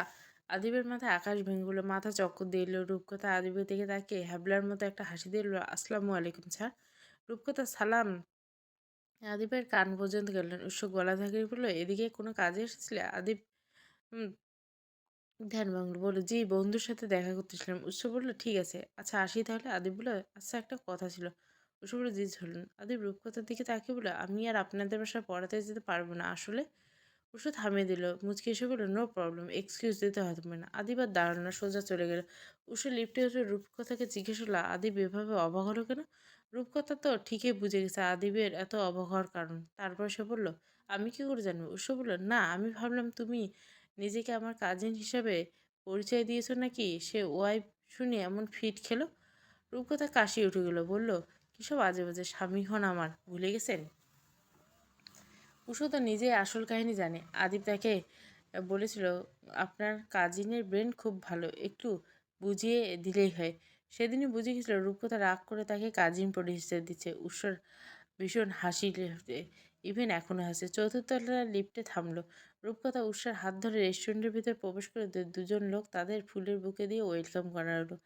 আদিবের মাথায় আকাশ ভেঙে গেল, মাথা চক্কর দিয়ে এলো। রূপকথা আদিবের দিকে তাকিয়ে হ্যাবলার মতো একটা হাসি দিয়ে এলো, আসসালামু আলাইকুম স্যার। রূপকথা সালাম আদিবের কান পর্যন্ত গেলেন। উৎস গলা ধাক্কিয়ে বলল, এদিকে কোনো কাজে এসেছিলে? আদিব হুম ধ্যান ভাঙল, বলল, জি বন্ধুর সাথে দেখা করতেছিলাম। উৎস বলল, ঠিক আছে, আচ্ছা আসি তাহলে। আদিব বলল, আচ্ছা একটা কথা ছিল। উৎস বলল, জি চলুন। আদিব রূপকথার দিকে তাকিয়ে বলল, আমি আর আপনাদের বাসায় পড়াতে যেতে পারবো না আসলে। উষা থামিয়ে দিল, মুচকি এসে বলল, নো প্রবলেম, এক্সকিউজ দিতে হবে না। আদিব আর দাঁড়ালো না, সোজা চলে গেল। উষা লিফটে উঠে রূপকথাকে জিজ্ঞেস করলো, আদিব এভাবে অবাক হলো কেন? রূপকথা তো ঠিকই বুঝে গেছে আদিবের এত অবাক হওয়ার কারণ। তারপর সে বলল, আমি কি করে জানবো? উষা বলল, না আমি ভাবলাম তুমি নিজেকে আমার কাজিন হিসাবে পরিচয় দিয়েছো নাকি। সে ওয়াইফ শুনে এমন ফিট খেলো। রূপকথা কাশি উঠে গেল, বলল, কিসব আজে বাজে, স্বামী হন আমার, ভুলে গেছেন? উষা তো নিজেই আসল কাহিনী জানে। আদিব তাকে বলেছিল, আপনার কাজিনের ব্রেন খুব ভালো, একটু বুঝিয়ে দিলেই হয়। সেদিনই বুঝে গেছিল রূপকথা রাগ করে তাকে কাজিন পরিচয় দিচ্ছে। উষার ভীষণ হাসি ইভেন এখনো হাসে। চতুর্থ তলার লিফটে থামলো। রূপকথা উষার হাত ধরে রেস্টুরেন্টের ভিতরে প্রবেশ করে দুজন লোক তাদের ফুলের বুকে দিয়ে ওয়েলকাম করা হলো।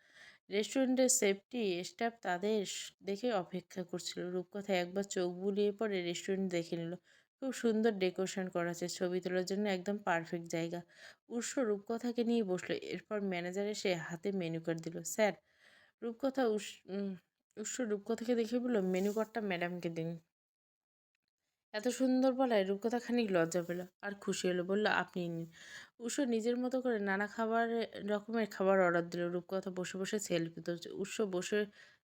রেস্টুরেন্টের সেফটি স্টাফ তাদের দেখে অপেক্ষা করছিল। রূপকথা একবার চোখ বুলিয়ে পরে রেস্টুরেন্ট দেখে নিল। খুব সুন্দর ডেকোরেশন করা আছে, ছবি তোলার জন্য একদম পারফেক্ট জায়গা। উৎস রূপকথাকে নিয়ে বসলো। এরপর ম্যানেজার এসে হাতে মেনু কার্ড দিল। স্যার। রূপকথা উৎস রূপকথাকে দেখে বলল, মেনু কার্ডটা ম্যাডামকে দিন। এত সুন্দর বলায় রূপকথা খানিক লজ্জা পেল, আর খুশি হলো, বলল, আপনি নিন। উৎস নিজের মতো করে নানা রকমের খাবার অর্ডার দিল। রূপকথা বসে বসে সেলফি তুলছে। উৎস বসে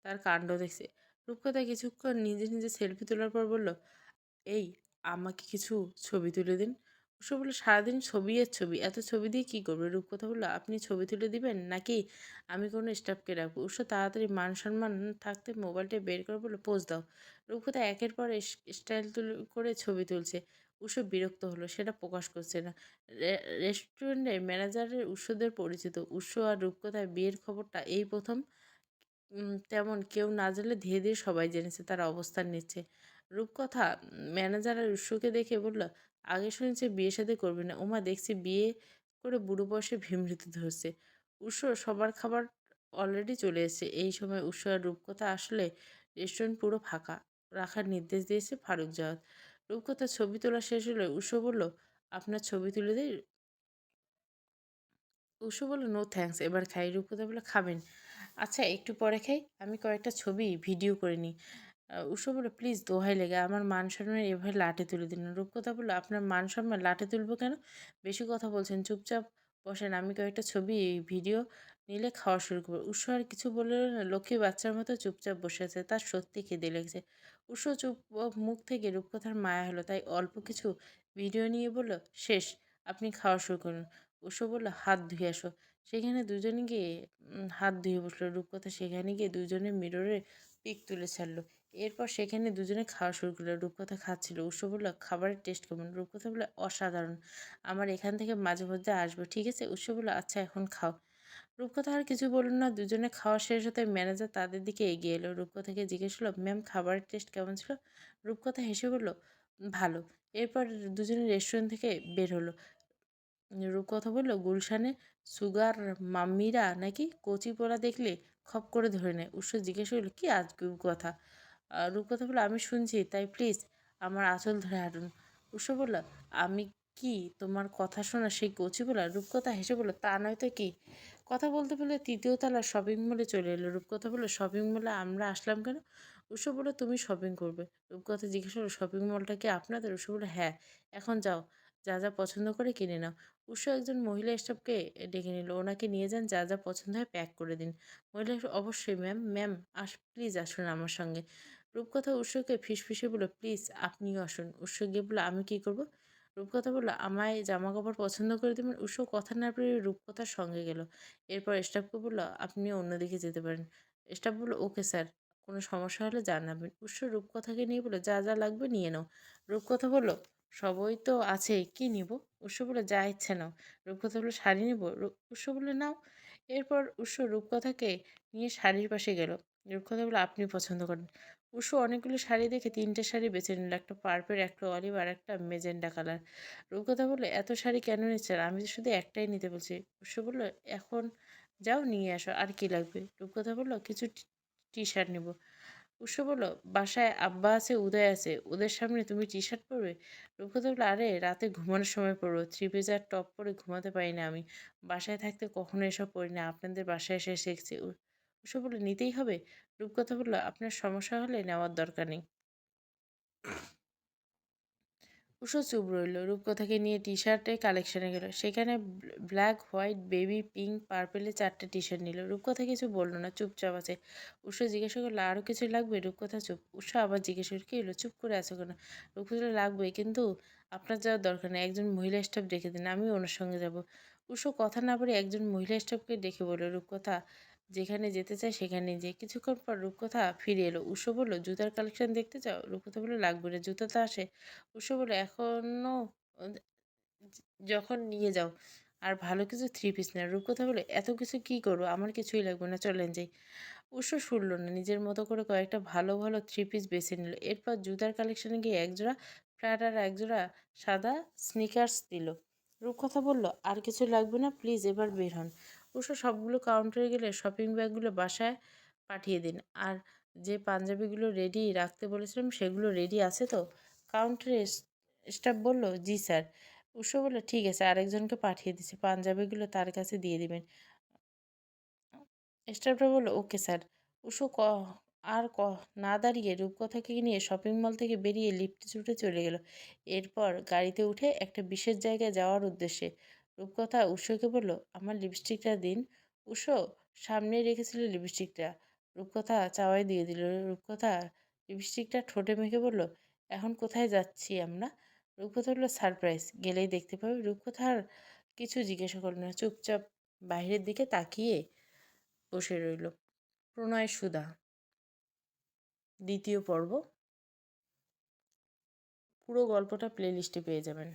তার কাণ্ড দেখছে। রূপকথা কিছুক্ষণ নিজে নিজে সেলফি তোলার পর বলল, এই আমাকে কিছু ছবি তুলে দিন। উৎস বলল, সারাদিন ছবি আর ছবি, এত ছবি দিয়ে কি করবে? রূপকথা বলল, আপনি ছবি তুলে দিবেন নাকি আমি কোনো স্টাফকে রাখবো? উৎস তাড়াতাড়ি মান সম্মান থাকতে মোবাইলটা বের করে বলল, পোজ দাও। রূপকথা একের পর স্টাইল করে ছবি তুলছে। উৎস বিরক্ত হলো, সেটা প্রকাশ করছে না। রেস্টুরেন্টের ম্যানেজারের উৎসদের পরিচিত। উৎস আর রূপকথার বিয়ের খবরটা এই প্রথম তেমন কেউ না জানলে ধীরে ধীরে সবাই জেনেছে তারা অবস্থান নিচ্ছে। রূপকথা ম্যানেজার আর উৎসকে দেখে বলল, আগে শুনেছি বিয়ে শাদী করবি না, ওমা দেখছি বিয়ে করে বুড়ো বয়সে ভীমরতি ধরছে। উৎস, সবার খাবার অলরেডি চলে এসেছে। এই সময় উৎস আর রূপকথা আসলে রেস্টুরেন্ট পুরো ফাঁকা রাখার নির্দেশ দিয়েছে ফারুক জাওয়াত। রূপকথা ছবি তোলা শেষ হলে উৎস বলল, আপনার ছবি তুলে দেয়। উৎস বলল, নো থ্যাঙ্কস, এবার খাই। রূপকথা বলল, খাবেন? আচ্ছা একটু পরে খাই, আমি কয়েকটা ছবি ভিডিও করে নিই। উৎস বলল, প্লিজ দোহাই লেগে আমার মান সম্মান এভাবে লাটে তুলে দিন। রূপকথা বলল, আপনার মান সম্মান লাটে তুলবো কেন? বেশি কথা বলছেন, চুপচাপ বসেন, আমি কয়েকটা ছবি ভিডিও নিলে খাওয়া শুরু করবো। উৎস আর কিছু বলল না, লক্ষ্মী বাচ্চার মতো চুপচাপ বসে আছে, তার সত্যি খিদে লেগেছে। উৎস চুপ মুখ থেকে রূপকথার মায়া হলো, তাই অল্প কিছু ভিডিও নিয়ে বলল, শেষ, আপনি খাওয়া শুরু করুন। উৎস বলল, হাত ধুয়ে আসো। সেখানে দুজনে গিয়ে হাত ধুয়ে বসলো। রূপকথা সেখানে গিয়ে দুজনে মিররে পিক তুলে ছাড়লো। এরপর সেখানে দুজনে খাওয়া শুরু করলো। রূপকথা খাচ্ছিল। উৎস বলল, খাবারের টেস্ট কেমন? রূপকথা বলল, অসাধারণ, আমার এখান থেকে মাঝে মধ্যে আসবো, ঠিক আছে? উৎস বলল, আচ্ছা এখন খাও। রূপকথা আর কিছু বলল না। দুজনে খাওয়া শেষ হতে ম্যানেজার তাদের দিকে এগিয়ে এলো। রূপকথাকে জিজ্ঞেস করলো, ম্যাম খাবারের টেস্ট কেমন ছিল? রূপকথা হেসে বলল, ভালো। এরপর দুজনে রেস্টুরেন্ট থেকে বের হলো। রূপকথা বলল, গুলশানে সুগার মাম্মিরা নাকি কচি পোড়া দেখলে খপ করে ধরে নেয়। উৎস জিজ্ঞেস করল, কি আজগুবি কথা? রূপকথা বলল, আমি শুনছি, তাই প্লিজ আমার আঁচল ধরে হাঁটুন। উৎস বলল, আমি কি তোমার কথা শোনা সেই কচি পোড়া? রূপকথা হেসে বলল, তা নয় তো কি? কথা বলতে বলতে তৃতীয় তলার শপিং মলে চলে এলো। রূপকথা বলল, শপিং মলে আমরা আসলাম কেন? উৎস বলল, তুমি শপিং করবে। রূপকথা জিজ্ঞেস করলো, শপিং মলটা কি আপনাদের? উৎস বলল, হ্যাঁ, এখন যাও, যা যা পছন্দ করে কিনে নাও। উৎস একজন মহিলা স্টাফকে ডেকে নিল, ওনাকে নিয়ে যান, যা যা পছন্দ হয় প্যাক করে দিন। মহিলা, অবশ্যই ম্যাম, ম্যাম প্লিজ আসুন আমার সঙ্গে। রূপকথা উৎসকে ফিসফিসে বলল, প্লিজ আপনিও আসুন। উৎস গিয়ে বলল, আমি কি করব? রূপকথা বলল, আমায় জামা কাপড় পছন্দ করে দেবেন। উৎস কথা না পেরে রূপকথার সঙ্গে গেল। এরপর স্টাফকে বলল, আপনিও অন্যদিকে যেতে পারেন। স্টাফ বলল, ওকে স্যার, কোনো সমস্যা হলে জানাবেন। উৎস রূপকথাকে নিয়ে বলল, যা যা লাগবে নিয়ে নাও। রূপকথা বলল, সবই তো আছে, কি নিব? উৎস বলল, যা ইচ্ছে নাও। রূপকথা বলল, শাড়ি নিব? উৎস বলল, নাও। এরপর উৎস রূপকথাকে নিয়ে শাড়ির পাশে গেল। রূপকথা বলল, আপনি পছন্দ করেন? উৎস অনেকগুলো শাড়ি দেখে তিনটে শাড়ি বেছে নিল, একটা পার্পেল, একটা অলিভ আর একটা মেজেন্ডা কালার। রূপকথা বলল, এত শাড়ি কেন নিচ্ছেন? আমি তো শুধু একটাই নিতে বলছি। উৎস বলল, এখন যাও নিয়ে আসো, আর কি লাগবে? রূপকথা বলল, কিছু টি শার্ট নিব। উৎস বলল, বাসায় আব্বা আছে, উদয় আছে, ওদের সামনে তুমি টি শার্ট পরবে? রূপকথা বলল, আরে রাতে ঘুমানোর সময় পরবো, থ্রি পিস আর টপ পরে ঘুমাতে পারি না আমি, বাসায় থাকতে কখনো এসব পরি না, আপনাদের বাসায় এসে শিখছি। উৎস বলল, নিতেই হবে? রূপকথা বলল, আপনার সমস্যা হলে নেওয়ার দরকার নেই। উষা চুপ রইল। রূপকথাকে নিয়ে টি শার্টের কালেকশনে গেল। সেখানে ব্ল্যাক, হোয়াইট, বেবি পিঙ্ক, পার্পেলের 4টে টি শার্ট নিল। রূপকথা কিছু বলল না, চুপচাপ আছে। উষা জিজ্ঞাসা করলো, আরও কিছু লাগবে? রূপকথা চুপ। উষা আবার জিজ্ঞেস করল, কি হলো, চুপ করে আছো কেন? রূপকথা বলল, লাগবে, কিন্তু আপনার যাওয়ার দরকার নেই, একজন মহিলা স্টাফ ডেকে দিন, আমি ওনার সঙ্গে যাব। উষা কথা না বলে একজন মহিলা স্টাফকে ডেকে বলল, রূপকথা যেখানে যেতে চায় সেখানে যে। কিছুক্ষণ পর রূপকথা ফিরে এলো। উষা বলল, জুতার কালেকশন দেখতে চাও? রূপকথা বলল, লাগবে না, জুতা তো আসে। উৎস বলল, এখনো যখন নিয়ে যাও, আর ভালো কিছু থ্রি পিস না। রূপকথা বলে, এত কিছু কি করবো, আমার কিছুই লাগবে না, চলেন যাই। উৎস শুনল না, নিজের মতো করে কয়েকটা ভালো ভালো থ্রি পিস বেছে নিল। এরপর জুতার কালেকশনে গিয়ে একজোড়া ফ্ল্যাট আর একজোড়া সাদা স্নিকার্স দিল। রূপকথা বলল, আর কিছু লাগবে না, প্লিজ এবার বের হন। উৎস সবগুলো কাউন্টারে গেলে, শপিং ব্যাগগুলো বাসায় পাঠিয়ে দিন, আর যে পাঞ্জাবিগুলো রেডি রাখতে বলেছিলাম সেগুলো রেডি আছে তো? কাউন্টারে স্টাফ বলল, জি স্যার। উৎস বলল, ঠিক আছে, আরেকজনকে পাঠিয়ে দিচ্ছি, পাঞ্জাবিগুলো তার কাছে দিয়ে দিবেন। স্টাফরা বলল, ওকে স্যার। উষো আর না দাঁড়িয়ে রূপকথাকে নিয়ে শপিং মল থেকে বেরিয়ে লিফটে ছুটে চলে গেল। এরপর গাড়িতে উঠে একটা বিশেষ জায়গায় যাওয়ার উদ্দেশ্যে। রূপকথা উষোকে বলল, আমার লিপস্টিকটা দিন। উষো সামনেই রেখেছিল লিপস্টিকটা, রূপকথা চাওয়াই দিয়ে দিল। রূপকথা লিপস্টিকটা ঠোঁটে মেখে বলল, এখন কোথায় যাচ্ছি আমরা? রূপকথা হলো সারপ্রাইজ, গেলেই দেখতে পাবে। রূপকথা আর কিছু জিজ্ঞাসা করল না, চুপচাপ বাইরের দিকে তাকিয়ে বসে রইল। প্রণয় সুধা, দ্বিতীয় পর্ব। পুরো গল্পটা প্লে লিস্টে পেয়ে যাবেন।